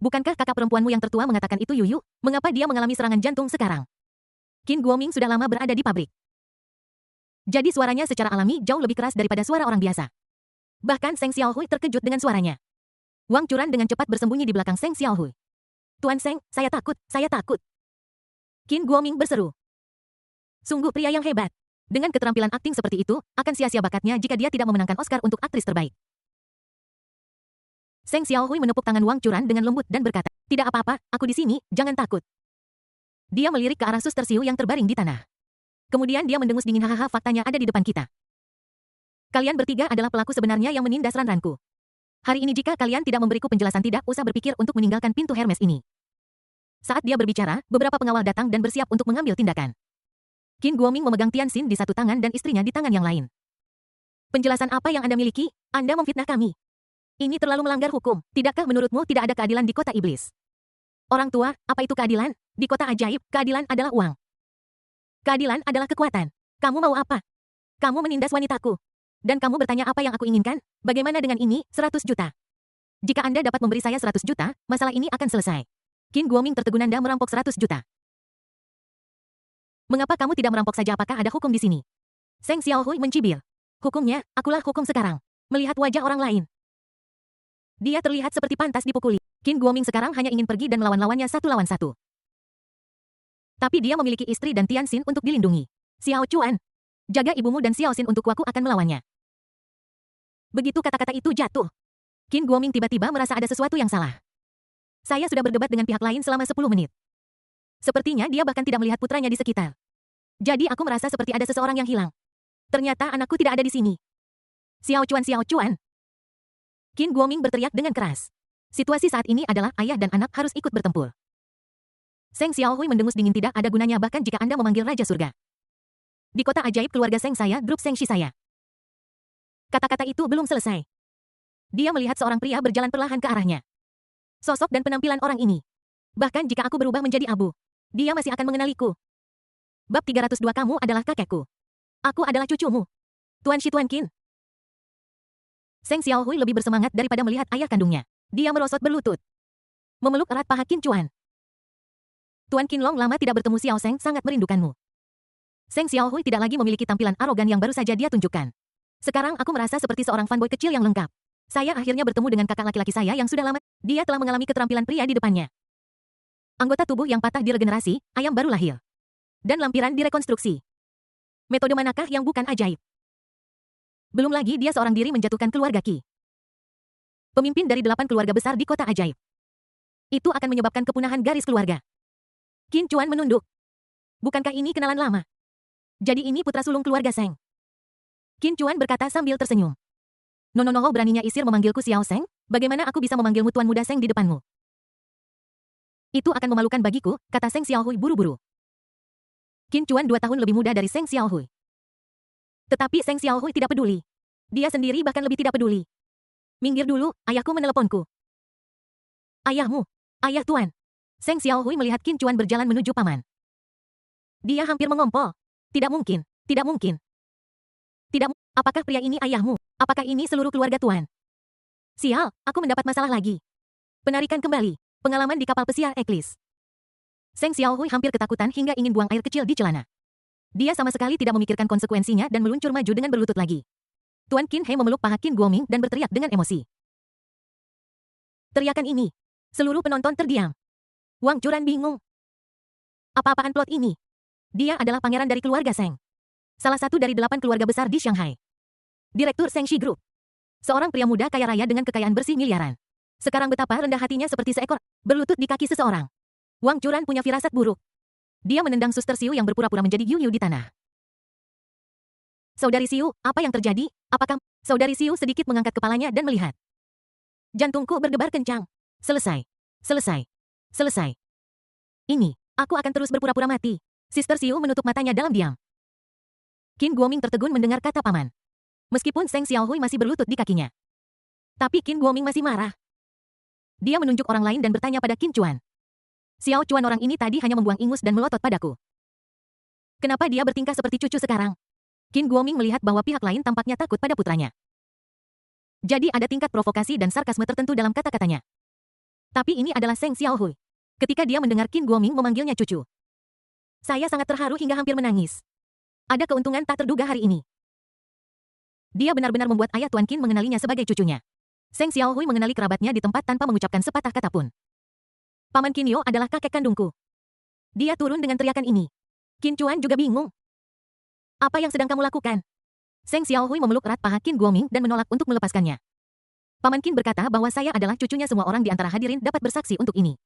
Bukankah kakak perempuanmu yang tertua mengatakan itu, Yuyu? Mengapa dia mengalami serangan jantung sekarang? Qin Guoming sudah lama berada di pabrik. Jadi suaranya secara alami jauh lebih keras daripada suara orang biasa. Bahkan Seng Xiaohui terkejut dengan suaranya. Wang Churan dengan cepat bersembunyi di belakang Seng Xiaohui. Tuan Seng, saya takut, saya takut. Qin Guoming berseru. Sungguh pria yang hebat. Dengan keterampilan akting seperti itu, akan sia-sia bakatnya jika dia tidak memenangkan Oscar untuk aktris terbaik. Seng Xiaohui menepuk tangan Wang Churan dengan lembut dan berkata, tidak apa-apa, aku di sini, jangan takut. Dia melirik ke arah Suster Xiu yang terbaring di tanah. Kemudian dia mendengus dingin, hahaha, faktanya ada di depan kita. Kalian bertiga adalah pelaku sebenarnya yang menindas Ran-Ranku. Hari ini jika kalian tidak memberiku penjelasan, tidak usah berpikir untuk meninggalkan pintu Hermes ini. Saat dia berbicara, beberapa pengawal datang dan bersiap untuk mengambil tindakan. Qin Guoming memegang Tian Xin di satu tangan dan istrinya di tangan yang lain. Penjelasan apa yang Anda miliki? Anda memfitnah kami. Ini terlalu melanggar hukum. Tidakkah menurutmu tidak ada keadilan di kota iblis? Orang tua, apa itu keadilan? Di kota ajaib, keadilan adalah uang. Keadilan adalah kekuatan. Kamu mau apa? Kamu menindas wanitaku. Dan kamu bertanya apa yang aku inginkan? Bagaimana dengan ini, 100 juta? Jika Anda dapat memberi saya 100 juta, masalah ini akan selesai. Qin Guoming tertegun, Anda merampok 100 juta. Mengapa kamu tidak merampok saja? Apakah ada hukum di sini? Seng Xiaohui mencibir. Hukumnya, akulah hukum sekarang. Melihat wajah orang lain. Dia terlihat seperti pantas dipukuli. Qin Guoming sekarang hanya ingin pergi dan melawan lawannya 1 lawan 1. Tapi dia memiliki istri dan Tian Xin untuk dilindungi. Xiao Chuan, jaga ibumu dan Xiao Xin untukku, aku akan melawannya. Begitu kata-kata itu jatuh, Qin Guoming tiba-tiba merasa ada sesuatu yang salah. Saya sudah berdebat dengan pihak lain selama 10 menit. Sepertinya dia bahkan tidak melihat putranya di sekitar. Jadi aku merasa seperti ada seseorang yang hilang. Ternyata anakku tidak ada di sini. Xiao Chuan, Xiao Chuan. Qin Guoming berteriak dengan keras. Situasi saat ini adalah ayah dan anak harus ikut bertempur. Seng Xiaohui mendengus dingin, tidak ada gunanya bahkan jika Anda memanggil Raja Surga. Di kota ajaib keluarga Seng saya, grup Seng Shi saya. Kata-kata itu belum selesai. Dia melihat seorang pria berjalan perlahan ke arahnya. Sosok dan penampilan orang ini. Bahkan jika aku berubah menjadi abu, dia masih akan mengenaliku. Bab 302, kamu adalah kakekku. Aku adalah cucumu. Tuan Shi, Tuan Qin. Seng Xiaohui lebih bersemangat daripada melihat ayah kandungnya. Dia merosot berlutut. Memeluk erat paha Qin Chuan. Tuan Qin, Long lama tidak bertemu. Xiao Seng sangat merindukanmu. Seng Xiaohui tidak lagi memiliki tampilan arogan yang baru saja dia tunjukkan. Sekarang aku merasa seperti seorang fanboy kecil yang lengkap. Saya akhirnya bertemu dengan kakak laki-laki saya yang sudah lama. Dia telah mengalami keterampilan pria di depannya. Anggota tubuh yang patah diregenerasi, ayam baru lahir. Dan lampiran direkonstruksi. Metode manakah yang bukan ajaib? Belum lagi dia seorang diri menjatuhkan keluarga Qi. Pemimpin dari 8 keluarga besar di kota ajaib. Itu akan menyebabkan kepunahan garis keluarga. Qin Chuan menunduk. Bukankah ini kenalan lama? Jadi ini putra sulung keluarga Seng. Qin Chuan berkata sambil tersenyum. Nononoho, beraninya Isir memanggilku Xiao Seng? Bagaimana aku bisa memanggilmu Tuan Muda Seng di depanmu? Itu akan memalukan bagiku, kata Seng Xiaohui buru-buru. Qin Chuan 2 tahun lebih muda dari Seng Xiaohui. Tetapi Seng Xiaohui tidak peduli. Dia sendiri bahkan lebih tidak peduli. Minggir dulu, ayahku meneleponku. Ayahmu? Ayah Tuan. Seng Xiaohui melihat Qin Chuan berjalan menuju paman. Dia hampir mengompol. Tidak mungkin, tidak mungkin. Tidak, apakah pria ini ayahmu? Apakah ini seluruh keluarga Tuan? Sial, aku mendapat masalah lagi. Penarikan kembali. Pengalaman di kapal pesiar Eklis. Seng Xiaohui hampir ketakutan hingga ingin buang air kecil di celana. Dia sama sekali tidak memikirkan konsekuensinya dan meluncur maju dengan berlutut lagi. Tuan Qin He memeluk paha Qin Guoming dan berteriak dengan emosi. Teriakan ini. Seluruh penonton terdiam. Wang Churan bingung. Apa-apaan plot ini? Dia adalah pangeran dari keluarga Seng. Salah satu dari 8 keluarga besar di Shanghai. Direktur Sengshi Group. Seorang pria muda kaya raya dengan kekayaan bersih miliaran. Sekarang betapa rendah hatinya seperti seekor berlutut di kaki seseorang. Wang Churan punya firasat buruk. Dia menendang suster Siu yang berpura-pura menjadi Yu di tanah. Saudari Siu, apa yang terjadi? Apakah... Saudari Siu sedikit mengangkat kepalanya dan melihat. Jantungku berdebar kencang. Selesai. Selesai. Selesai. Ini, aku akan terus berpura-pura mati. Sister Siu menutup matanya dalam diam. Qin Guoming tertegun mendengar kata paman. Meskipun Seng Xiaohui masih berlutut di kakinya. Tapi Qin Guoming masih marah. Dia menunjuk orang lain dan bertanya pada Qin Chuan. Xiao Chuan orang ini tadi hanya membuang ingus dan melotot padaku. Kenapa dia bertingkah seperti cucu sekarang? Qin Guoming melihat bahwa pihak lain tampaknya takut pada putranya. Jadi ada tingkat provokasi dan sarkasme tertentu dalam kata-katanya. Tapi ini adalah Seng Xiaohui. Ketika dia mendengar Qin Guoming memanggilnya cucu. Saya sangat terharu hingga hampir menangis. Ada keuntungan tak terduga hari ini. Dia benar-benar membuat ayah Tuan Qin mengenalinya sebagai cucunya. Seng Xiaohui mengenali kerabatnya di tempat tanpa mengucapkan sepatah kata pun. Paman Qin Yo adalah kakek kandungku. Dia turun dengan teriakan ini. Qin Chuan juga bingung. Apa yang sedang kamu lakukan? Seng Xiaohui memeluk erat paha Qin Guoming dan menolak untuk melepaskannya. Paman Qin berkata bahwa saya adalah cucunya, semua orang di antara hadirin dapat bersaksi untuk ini.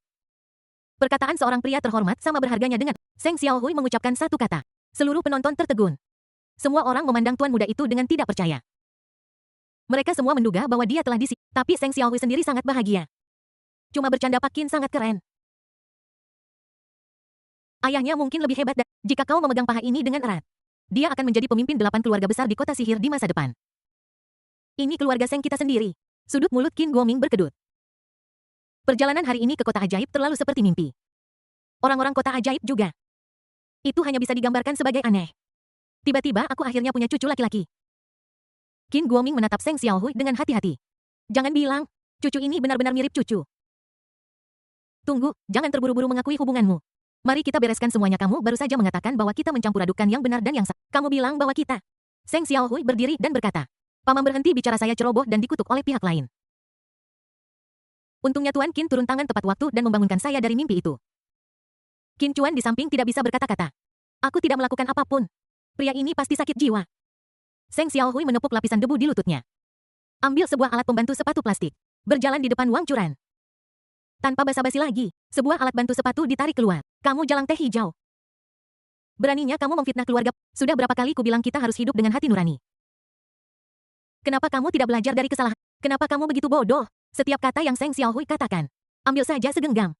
Perkataan seorang pria terhormat sama berharganya dengan Seng Xiaohui mengucapkan satu kata. Seluruh penonton tertegun. Semua orang memandang tuan muda itu dengan tidak percaya. Mereka semua menduga bahwa dia telah tapi Seng Xiaohui sendiri sangat bahagia. Cuma bercanda, Pak Qin sangat keren. Ayahnya mungkin lebih hebat jika kau memegang paha ini dengan erat. Dia akan menjadi pemimpin 8 keluarga besar di kota sihir di masa depan. Ini keluarga Seng kita sendiri. Sudut mulut Qin Guoming berkedut. Perjalanan hari ini ke kota ajaib terlalu seperti mimpi. Orang-orang kota ajaib juga. Itu hanya bisa digambarkan sebagai aneh. Tiba-tiba aku akhirnya punya cucu laki-laki. Qin Guoming menatap Seng Xiaohui dengan hati-hati. Jangan bilang, cucu ini benar-benar mirip cucu. Tunggu, jangan terburu-buru mengakui hubunganmu. Mari kita bereskan semuanya. Kamu baru saja mengatakan bahwa kita mencampur adukan yang benar dan yang salah. Kamu bilang bahwa kita. Seng Xiaohui berdiri dan berkata. Paman berhenti bicara, saya ceroboh dan dikutuk oleh pihak lain. Untungnya Tuan Qin turun tangan tepat waktu dan membangunkan saya dari mimpi itu. Qin Chuan di samping tidak bisa berkata-kata. Aku tidak melakukan apapun. Pria ini pasti sakit jiwa. Seng Xiaohui menepuk lapisan debu di lututnya. Ambil sebuah alat pembantu sepatu plastik. Berjalan di depan Wang Churan. Tanpa basa-basi lagi, sebuah alat bantu sepatu ditarik keluar. Kamu jalang teh hijau. Beraninya kamu memfitnah keluarga. Sudah berapa kali ku bilang kita harus hidup dengan hati nurani. Kenapa kamu tidak belajar dari kesalahan? Kenapa kamu begitu bodoh? Setiap kata yang Seng Xiaohui katakan. Ambil saja segenggam.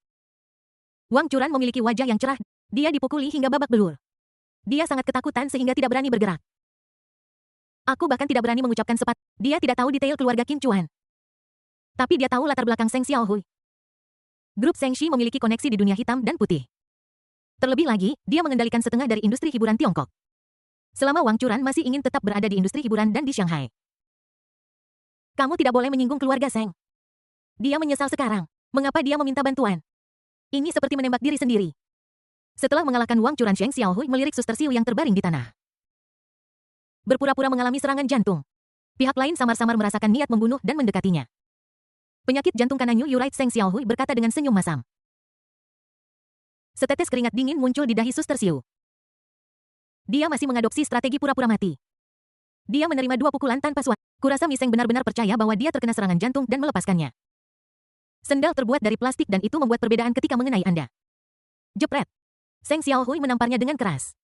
Wang Churan memiliki wajah yang cerah. Dia dipukuli hingga babak belur. Dia sangat ketakutan sehingga tidak berani bergerak. Aku bahkan tidak berani mengucapkan sepat. Dia tidak tahu detail keluarga Qin Chuan. Tapi dia tahu latar belakang Seng Xiaohui. Grup Sengshi memiliki koneksi di dunia hitam dan putih. Terlebih lagi, dia mengendalikan setengah dari industri hiburan Tiongkok. Selama Wang Churan masih ingin tetap berada di industri hiburan dan di Shanghai. Kamu tidak boleh menyinggung keluarga Seng. Dia menyesal sekarang. Mengapa dia meminta bantuan? Ini seperti menembak diri sendiri. Setelah mengalahkan Wang Churan, Seng Xiaohui melirik suster Siu yang terbaring di tanah. Berpura-pura mengalami serangan jantung. Pihak lain samar-samar merasakan niat membunuh dan mendekatinya. Penyakit jantung kanan Yu Right, Seng Xiaohui berkata dengan senyum masam. Setetes keringat dingin muncul di dahi suster Siu. Dia masih mengadopsi strategi pura-pura mati. Dia menerima 2 pukulan tanpa suara. Kurasa Mi Seng benar-benar percaya bahwa dia terkena serangan jantung dan melepaskannya. Sendal terbuat dari plastik dan itu membuat perbedaan ketika mengenai Anda. Jepret. Seng Xiaohui menamparnya dengan keras.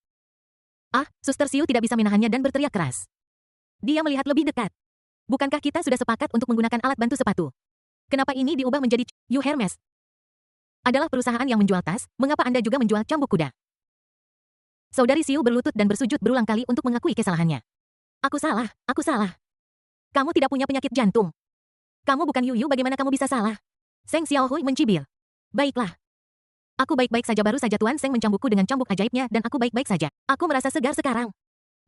Ah, suster Siu tidak bisa menahannya dan berteriak keras. Dia melihat lebih dekat. Bukankah kita sudah sepakat untuk menggunakan alat bantu sepatu? Kenapa ini diubah menjadi Yu Hermes? Adalah perusahaan yang menjual tas, mengapa Anda juga menjual cambuk kuda? Saudari Siu berlutut dan bersujud berulang kali untuk mengakui kesalahannya. Aku salah, aku salah. Kamu tidak punya penyakit jantung. Kamu bukan Yu Yu, bagaimana kamu bisa salah? Seng Xiaohui mencibir. Baiklah. Aku baik-baik saja, baru saja Tuan Seng mencambukku dengan cambuk ajaibnya dan aku baik-baik saja. Aku merasa segar sekarang.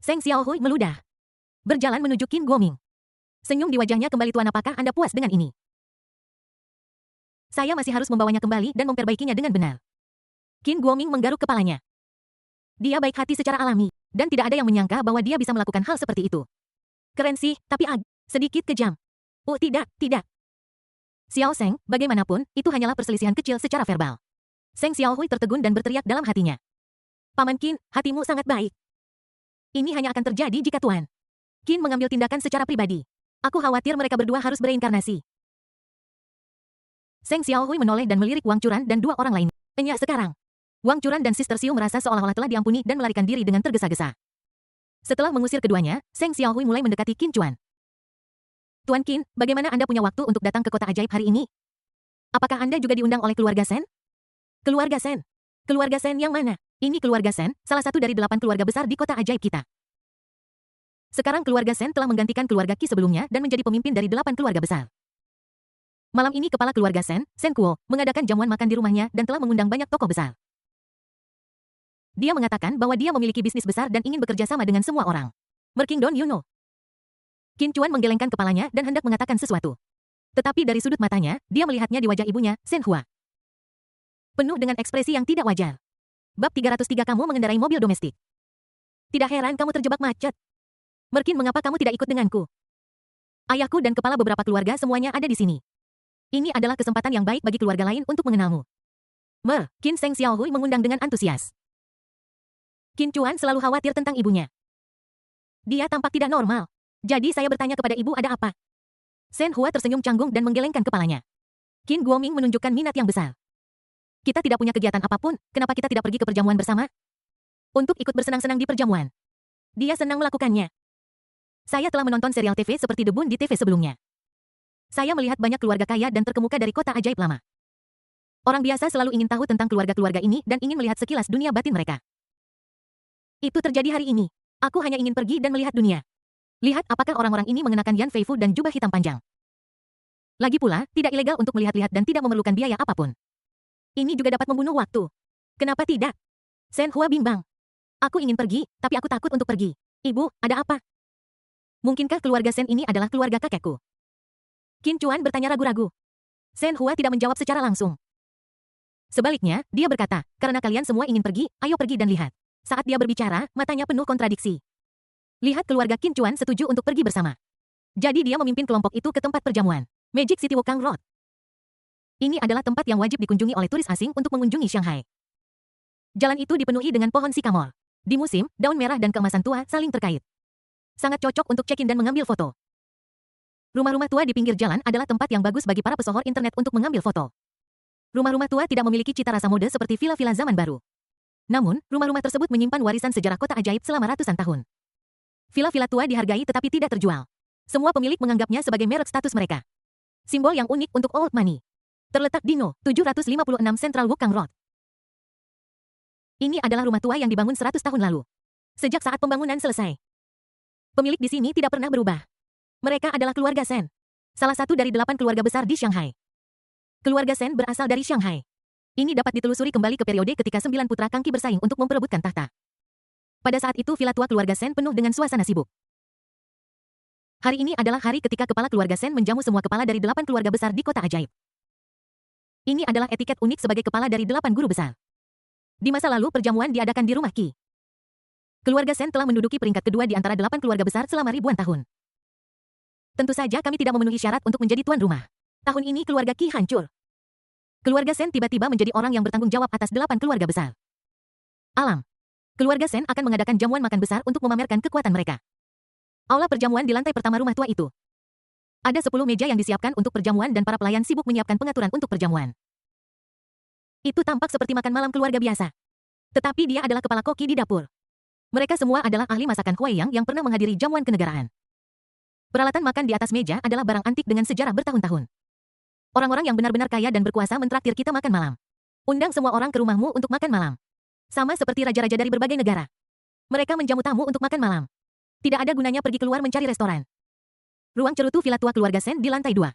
Seng Xiaohui meludah. Berjalan menuju Qin Guoming. Senyum di wajahnya kembali. Tuan, apakah Anda puas dengan ini? Saya masih harus membawanya kembali dan memperbaikinya dengan benar. Qin Guoming menggaruk kepalanya. Dia baik hati secara alami, dan tidak ada yang menyangka bahwa dia bisa melakukan hal seperti itu. Keren sih, tapi sedikit kejam. Oh tidak, tidak. Xiao Seng, bagaimanapun, itu hanyalah perselisihan kecil secara verbal. Seng Xiaohui tertegun dan berteriak dalam hatinya. Paman Qin, hatimu sangat baik. Ini hanya akan terjadi jika Tuan Qin mengambil tindakan secara pribadi. Aku khawatir mereka berdua harus bereinkarnasi. Seng Xiaohui menoleh dan melirik Wang Churan dan dua orang lain. Enyak sekarang. Wang Churan dan Sister Xiu merasa seolah-olah telah diampuni dan melarikan diri dengan tergesa-gesa. Setelah mengusir keduanya, Seng Xiaohui mulai mendekati Qin Chuan. Tuan Qin, bagaimana Anda punya waktu untuk datang ke kota ajaib hari ini? Apakah Anda juga diundang oleh keluarga Sen? Keluarga Sen? Keluarga Sen yang mana? Ini keluarga Sen, salah satu dari 8 keluarga besar di kota ajaib kita. Sekarang keluarga Sen telah menggantikan keluarga Qi sebelumnya dan menjadi pemimpin dari 8 keluarga besar. Malam ini kepala keluarga Sen, Sen Kuo, mengadakan jamuan makan di rumahnya dan telah mengundang banyak tokoh besar. Dia mengatakan bahwa dia memiliki bisnis besar dan ingin bekerja sama dengan semua orang. Merkingdon you know. Qin Chuan menggelengkan kepalanya dan hendak mengatakan sesuatu. Tetapi dari sudut matanya, dia melihatnya di wajah ibunya, Sen Hua. Penuh dengan ekspresi yang tidak wajar. Bab 303 kamu mengendarai mobil domestik. Tidak heran kamu terjebak macet. Merkin, mengapa kamu tidak ikut denganku? Ayahku dan kepala beberapa keluarga semuanya ada di sini. Ini adalah kesempatan yang baik bagi keluarga lain untuk mengenalmu. Qin Seng Xiaohui mengundang dengan antusias. Qin Chuan selalu khawatir tentang ibunya. Dia tampak tidak normal. Jadi saya bertanya kepada ibu ada apa? Sen Hua tersenyum canggung dan menggelengkan kepalanya. Qin Guoming menunjukkan minat yang besar. Kita tidak punya kegiatan apapun, kenapa kita tidak pergi ke perjamuan bersama? Untuk ikut bersenang-senang di perjamuan. Dia senang melakukannya. Saya telah menonton serial TV seperti The Bund di TV sebelumnya. Saya melihat banyak keluarga kaya dan terkemuka dari kota ajaib lama. Orang biasa selalu ingin tahu tentang keluarga-keluarga ini dan ingin melihat sekilas dunia batin mereka. Itu terjadi hari ini. Aku hanya ingin pergi dan melihat dunia. Lihat apakah orang-orang ini mengenakan yan feifu dan jubah hitam panjang. Lagi pula, tidak ilegal untuk melihat-lihat dan tidak memerlukan biaya apapun. Ini juga dapat membunuh waktu. Kenapa tidak? Sen Hua bimbang. Aku ingin pergi, tapi aku takut untuk pergi. Ibu, ada apa? Mungkinkah keluarga Sen ini adalah keluarga kakekku? Qin Chuan bertanya ragu-ragu. Sen Hua tidak menjawab secara langsung. Sebaliknya, dia berkata, karena kalian semua ingin pergi, ayo pergi dan lihat. Saat dia berbicara, matanya penuh kontradiksi. Lihat, keluarga Qin Chuan setuju untuk pergi bersama. Jadi dia memimpin kelompok itu ke tempat perjamuan. Magic City Wukang Road. Ini adalah tempat yang wajib dikunjungi oleh turis asing untuk mengunjungi Shanghai. Jalan itu dipenuhi dengan pohon sikamor. Di musim, daun merah dan keemasan tua saling terkait. Sangat cocok untuk check-in dan mengambil foto. Rumah-rumah tua di pinggir jalan adalah tempat yang bagus bagi para pesohor internet untuk mengambil foto. Rumah-rumah tua tidak memiliki cita rasa mode seperti villa-villa zaman baru. Namun, rumah-rumah tersebut menyimpan warisan sejarah kota ajaib selama ratusan tahun. Villa-villa tua dihargai tetapi tidak terjual. Semua pemilik menganggapnya sebagai merek status mereka. Simbol yang unik untuk old money. Terletak di No. 756 Central Wukang Road. Ini adalah rumah tua yang dibangun 100 tahun lalu. Sejak saat pembangunan selesai. Pemilik di sini tidak pernah berubah. Mereka adalah keluarga Sen. Salah satu dari 8 keluarga besar di Shanghai. Keluarga Sen berasal dari Shanghai. Ini dapat ditelusuri kembali ke periode ketika 9 putra Kangqi bersaing untuk memperebutkan tahta. Pada saat itu villa tua keluarga Sen penuh dengan suasana sibuk. Hari ini adalah hari ketika kepala keluarga Sen menjamu semua kepala dari 8 keluarga besar di kota ajaib. Ini adalah etiket unik sebagai kepala dari 8 guru besar. Di masa lalu perjamuan diadakan di rumah Qi. Keluarga Sen telah menduduki peringkat kedua di antara 8 keluarga besar selama ribuan tahun. Tentu saja kami tidak memenuhi syarat untuk menjadi tuan rumah. Tahun ini keluarga Qi hancur. Keluarga Sen tiba-tiba menjadi orang yang bertanggung jawab atas 8 keluarga besar. Alam. Keluarga Sen akan mengadakan jamuan makan besar untuk memamerkan kekuatan mereka. Aula perjamuan di lantai pertama rumah tua itu. Ada 10 meja yang disiapkan untuk perjamuan dan para pelayan sibuk menyiapkan pengaturan untuk perjamuan. Itu tampak seperti makan malam keluarga biasa. Tetapi dia adalah kepala koki di dapur. Mereka semua adalah ahli masakan Huaiyang yang pernah menghadiri jamuan kenegaraan. Peralatan makan di atas meja adalah barang antik dengan sejarah bertahun-tahun. Orang-orang yang benar-benar kaya dan berkuasa mentraktir kita makan malam. Undang semua orang ke rumahmu untuk makan malam. Sama seperti raja-raja dari berbagai negara. Mereka menjamu tamu untuk makan malam. Tidak ada gunanya pergi keluar mencari restoran. Ruang cerutu villa tua keluarga Sen di lantai 2.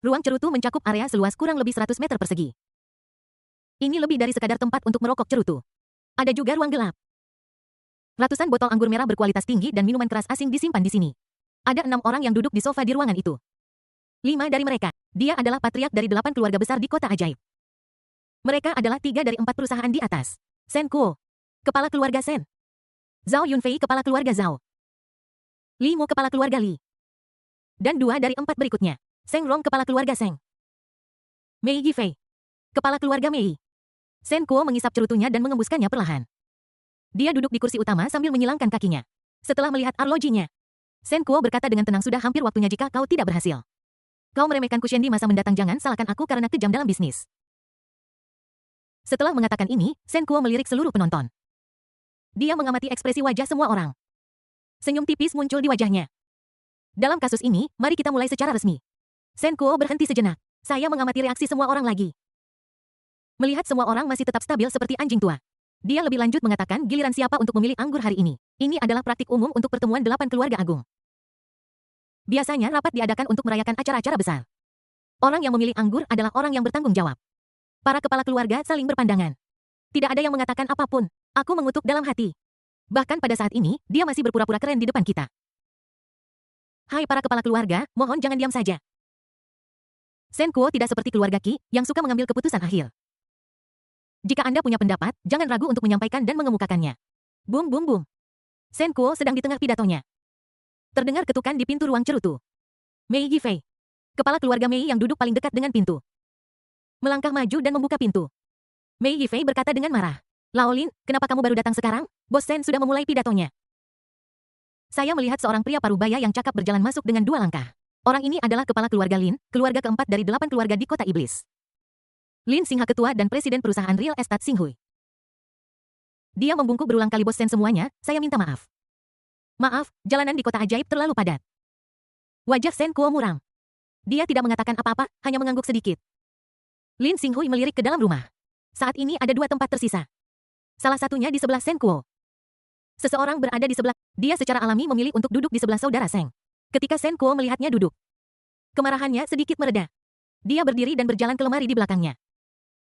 Ruang cerutu mencakup area seluas kurang lebih 100 meter persegi. Ini lebih dari sekadar tempat untuk merokok cerutu. Ada juga ruang gelap. Ratusan botol anggur merah berkualitas tinggi dan minuman keras asing disimpan di sini. Ada 6 orang yang duduk di sofa di ruangan itu. 5 dari mereka, dia adalah patriark dari 8 keluarga besar di kota ajaib. Mereka adalah 3 dari 4 perusahaan di atas. Sen Kuo, kepala keluarga Sen. Zhao Yunfei, kepala keluarga Zhao. Li Mo, kepala keluarga Li. Dan 2 dari 4 berikutnya. Seng Rong, kepala keluarga Seng. Mei Yifei, kepala keluarga Mei. Sen Kuo mengisap cerutunya dan mengembuskannya perlahan. Dia duduk di kursi utama sambil menyilangkan kakinya. Setelah melihat arlojinya, Sen Kuo berkata dengan tenang, sudah hampir waktunya jika kau tidak berhasil. Kau meremehkanku Shen di masa mendatang, jangan salahkan aku karena kejam dalam bisnis. Setelah mengatakan ini, Sen Kuo melirik seluruh penonton. Dia mengamati ekspresi wajah semua orang. Senyum tipis muncul di wajahnya. Dalam kasus ini, mari kita mulai secara resmi. Sen Kuo berhenti sejenak. Saya mengamati reaksi semua orang lagi. Melihat semua orang masih tetap stabil seperti anjing tua. Dia lebih lanjut mengatakan, giliran siapa untuk memilih anggur hari ini. Ini adalah praktik umum untuk pertemuan 8 keluarga agung. Biasanya rapat diadakan untuk merayakan acara-acara besar. Orang yang memilih anggur adalah orang yang bertanggung jawab. Para kepala keluarga saling berpandangan. Tidak ada yang mengatakan apapun. Aku mengutuk dalam hati. Bahkan pada saat ini, dia masih berpura-pura keren di depan kita. Hai para kepala keluarga, mohon jangan diam saja. Sen Kuo tidak seperti keluarga Qi, yang suka mengambil keputusan akhir. Jika Anda punya pendapat, jangan ragu untuk menyampaikan dan mengemukakannya. Bum bum bum. Sen Kuo sedang di tengah pidatonya. Terdengar ketukan di pintu ruang cerutu. Mei Yifei, kepala keluarga Mei yang duduk paling dekat dengan pintu, melangkah maju dan membuka pintu. Mei Yifei berkata dengan marah. Laolin, kenapa kamu baru datang sekarang? Bos Sen sudah memulai pidatonya. Saya melihat seorang pria parubaya yang cakap berjalan masuk dengan 2 langkah. Orang ini adalah kepala keluarga Lin, keluarga keempat dari 8 keluarga di kota iblis. Lin Singha, ketua dan presiden perusahaan real estate Xinghui. Dia membungkuk berulang kali, bos Sen semuanya, saya minta maaf. Maaf, jalanan di kota ajaib terlalu padat. Wajah Sen Kuo muram. Dia tidak mengatakan apa-apa, hanya mengangguk sedikit. Lin Xinghui melirik ke dalam rumah. Saat ini ada 2 tempat tersisa. Salah satunya di sebelah Sen Kuo. Seseorang berada di sebelah. Dia secara alami memilih untuk duduk di sebelah saudara Seng. Ketika Sen Kuo melihatnya duduk, kemarahannya sedikit mereda. Dia berdiri dan berjalan ke lemari di belakangnya.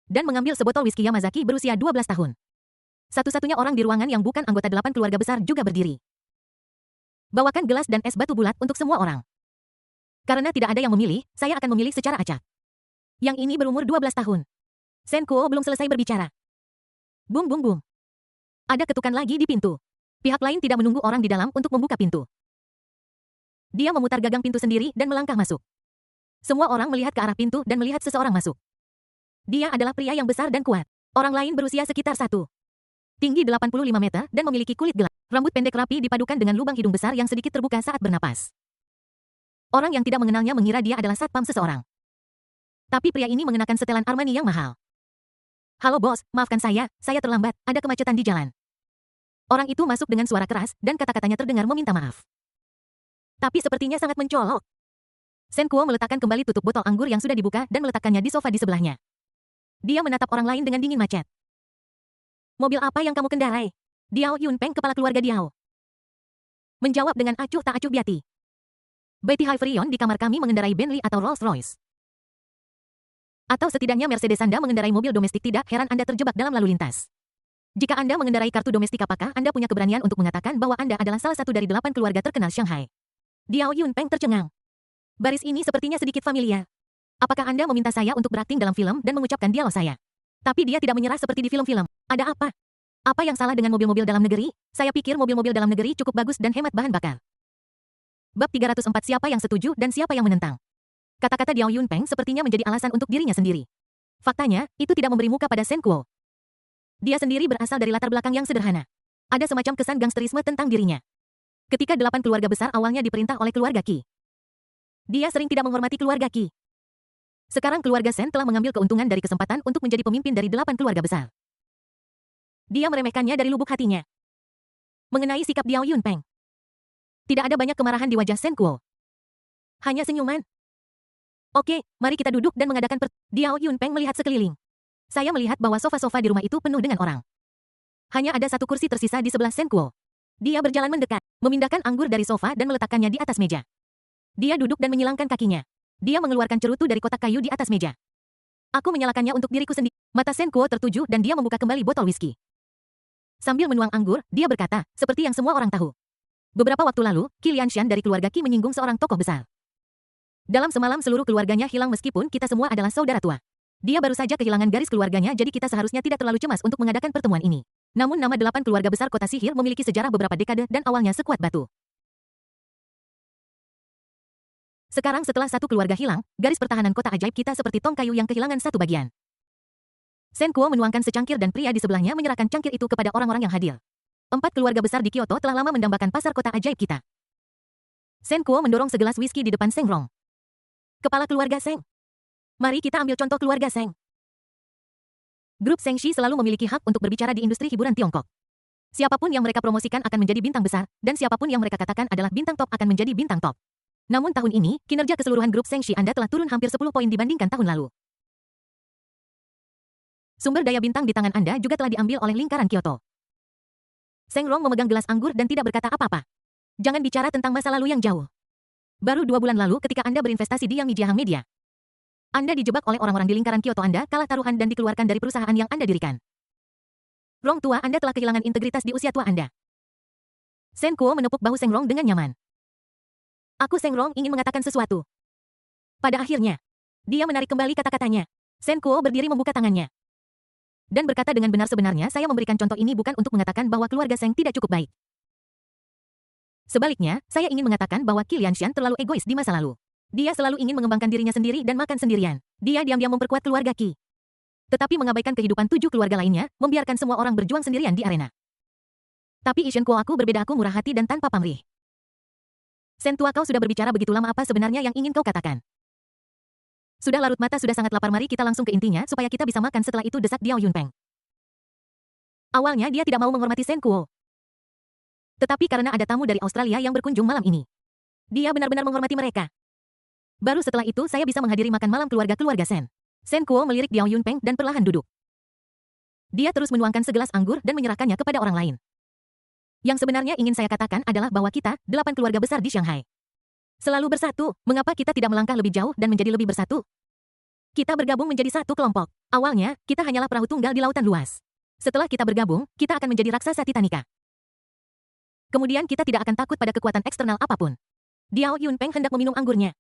Dan mengambil sebotol whisky Yamazaki berusia 12 tahun. Satu-satunya orang di ruangan yang bukan anggota 8 keluarga besar juga berdiri. Bawakan gelas dan es batu bulat untuk semua orang. Karena tidak ada yang memilih, saya akan memilih secara acak. Yang ini berumur 12 tahun. Sen Kuo belum selesai berbicara. Bum bum bum. Ada ketukan lagi di pintu. Pihak lain tidak menunggu orang di dalam untuk membuka pintu. Dia memutar gagang pintu sendiri dan melangkah masuk. Semua orang melihat ke arah pintu dan melihat seseorang masuk. Dia adalah pria yang besar dan kuat. Orang lain berusia sekitar 1. Tinggi 85 meter dan memiliki kulit gelap. Rambut pendek rapi dipadukan dengan lubang hidung besar yang sedikit terbuka saat bernapas. Orang yang tidak mengenalnya mengira dia adalah satpam seseorang. Tapi pria ini mengenakan setelan Armani yang mahal. Halo bos, maafkan saya terlambat, ada kemacetan di jalan. Orang itu masuk dengan suara keras dan kata-katanya terdengar meminta maaf. Tapi sepertinya sangat mencolok. Sen Kuo meletakkan kembali tutup botol anggur yang sudah dibuka dan meletakkannya di sofa di sebelahnya. Dia menatap orang lain dengan dingin macet. Mobil apa yang kamu kendarai? Diao Yunpeng, kepala keluarga Diao, menjawab dengan acuh tak acuh biati. Betty Hyperion di kamar kami mengendarai Bentley atau Rolls Royce. Atau setidaknya Mercedes. Anda mengendarai mobil domestik, tidak heran Anda terjebak dalam lalu lintas. Jika Anda mengendarai kartu domestik, apakah Anda punya keberanian untuk mengatakan bahwa Anda adalah salah satu dari 8 keluarga terkenal Shanghai? Diao Yunpeng tercengang. Baris ini sepertinya sedikit familiar. Apakah Anda meminta saya untuk berakting dalam film dan mengucapkan dialog saya? Tapi dia tidak menyerah seperti di film-film. Ada apa? Apa yang salah dengan mobil-mobil dalam negeri? Saya pikir mobil-mobil dalam negeri cukup bagus dan hemat bahan bakar. Bab 304, siapa yang setuju dan siapa yang menentang? Kata-kata Diao Yunpeng sepertinya menjadi alasan untuk dirinya sendiri. Faktanya, itu tidak memberi muka pada Sen Kuo. Dia sendiri berasal dari latar belakang yang sederhana. Ada semacam kesan gangsterisme tentang dirinya. Ketika 8 keluarga besar awalnya diperintah oleh keluarga Qi, dia sering tidak menghormati keluarga Qi. Sekarang keluarga Sen telah mengambil keuntungan dari kesempatan untuk menjadi pemimpin dari 8 keluarga besar. Dia meremehkannya dari lubuk hatinya. Mengenai sikap Diao Yunpeng, tidak ada banyak kemarahan di wajah Sen Kuo. Hanya senyuman. Oke, mari kita duduk dan mengadakan Diao Yunpeng melihat sekeliling. Saya melihat bahwa sofa-sofa di rumah itu penuh dengan orang. Hanya ada 1 kursi tersisa di sebelah Sen Kuo. Dia berjalan mendekat, memindahkan anggur dari sofa dan meletakkannya di atas meja. Dia duduk dan menyilangkan kakinya. Dia mengeluarkan cerutu dari kotak kayu di atas meja. Aku menyalakannya untuk diriku sendiri. Mata Shen Kuo tertuju dan dia membuka kembali botol whisky. Sambil menuang anggur, dia berkata, seperti yang semua orang tahu. Beberapa waktu lalu, Qi Lianshan dari keluarga Qi menyinggung seorang tokoh besar. Dalam semalam seluruh keluarganya hilang meskipun kita semua adalah saudara tua. Dia baru saja kehilangan garis keluarganya jadi kita seharusnya tidak terlalu cemas untuk mengadakan pertemuan ini. Namun nama 8 keluarga besar kota sihir memiliki sejarah beberapa dekade dan awalnya sekuat batu. Sekarang setelah satu keluarga hilang, garis pertahanan kota ajaib kita seperti tong kayu yang kehilangan satu bagian. Shen Kuo menuangkan secangkir dan pria di sebelahnya menyerahkan cangkir itu kepada orang-orang yang hadir. 4 keluarga besar di Kyoto telah lama mendambakan pasar kota ajaib kita. Shen Kuo mendorong segelas whisky di depan Seng Rong. Kepala keluarga Seng. Mari kita ambil contoh keluarga Seng. Grup Seng Shi selalu memiliki hak untuk berbicara di industri hiburan Tiongkok. Siapapun yang mereka promosikan akan menjadi bintang besar, dan siapapun yang mereka katakan adalah bintang top akan menjadi bintang top. Namun tahun ini, kinerja keseluruhan grup Seng Shi Anda telah turun hampir 10 poin dibandingkan tahun lalu. Sumber daya bintang di tangan Anda juga telah diambil oleh lingkaran Kyoto. Seng Rong memegang gelas anggur dan tidak berkata apa-apa. Jangan bicara tentang masa lalu yang jauh. Baru 2 bulan lalu ketika Anda berinvestasi di Yang Mijia Hang Media. Anda dijebak oleh orang-orang di lingkaran Kyoto Anda kalah taruhan dan dikeluarkan dari perusahaan yang Anda dirikan. Rong tua Anda telah kehilangan integritas di usia tua Anda. Shen Kuo menepuk bahu Seng Rong dengan nyaman. Aku Seng Rong ingin mengatakan sesuatu. Pada akhirnya, dia menarik kembali kata-katanya. Shen Kuo berdiri membuka tangannya. Dan berkata dengan benar sebenarnya saya memberikan contoh ini bukan untuk mengatakan bahwa keluarga Seng tidak cukup baik. Sebaliknya, saya ingin mengatakan bahwa Qi Lianshan terlalu egois di masa lalu. Dia selalu ingin mengembangkan dirinya sendiri dan makan sendirian. Dia diam-diam memperkuat keluarga Qi. Tetapi mengabaikan kehidupan 7 keluarga lainnya, membiarkan semua orang berjuang sendirian di arena. Tapi Shen Kuo aku berbeda, aku murah hati dan tanpa pamrih. Shen tua kau sudah berbicara begitu lama, apa sebenarnya yang ingin kau katakan? Sudah larut mata, sudah sangat lapar, mari kita langsung ke intinya supaya kita bisa makan setelah itu, desak Diao Yunpeng. Awalnya dia tidak mau menghormati Shen Kuo. Tetapi karena ada tamu dari Australia yang berkunjung malam ini, dia benar-benar menghormati mereka. Baru setelah itu saya bisa menghadiri makan malam keluarga Shen. Shen Kuo melirik Diao Yunpeng dan perlahan duduk. Dia terus menuangkan segelas anggur dan menyerahkannya kepada orang lain. Yang sebenarnya ingin saya katakan adalah bahwa kita, 8 keluarga besar di Shanghai, selalu bersatu. Mengapa kita tidak melangkah lebih jauh dan menjadi lebih bersatu? Kita bergabung menjadi satu kelompok. Awalnya, kita hanyalah perahu tunggal di lautan luas. Setelah kita bergabung, kita akan menjadi raksasa Titanica. Kemudian kita tidak akan takut pada kekuatan eksternal apapun. Diao Yunpeng hendak meminum anggurnya.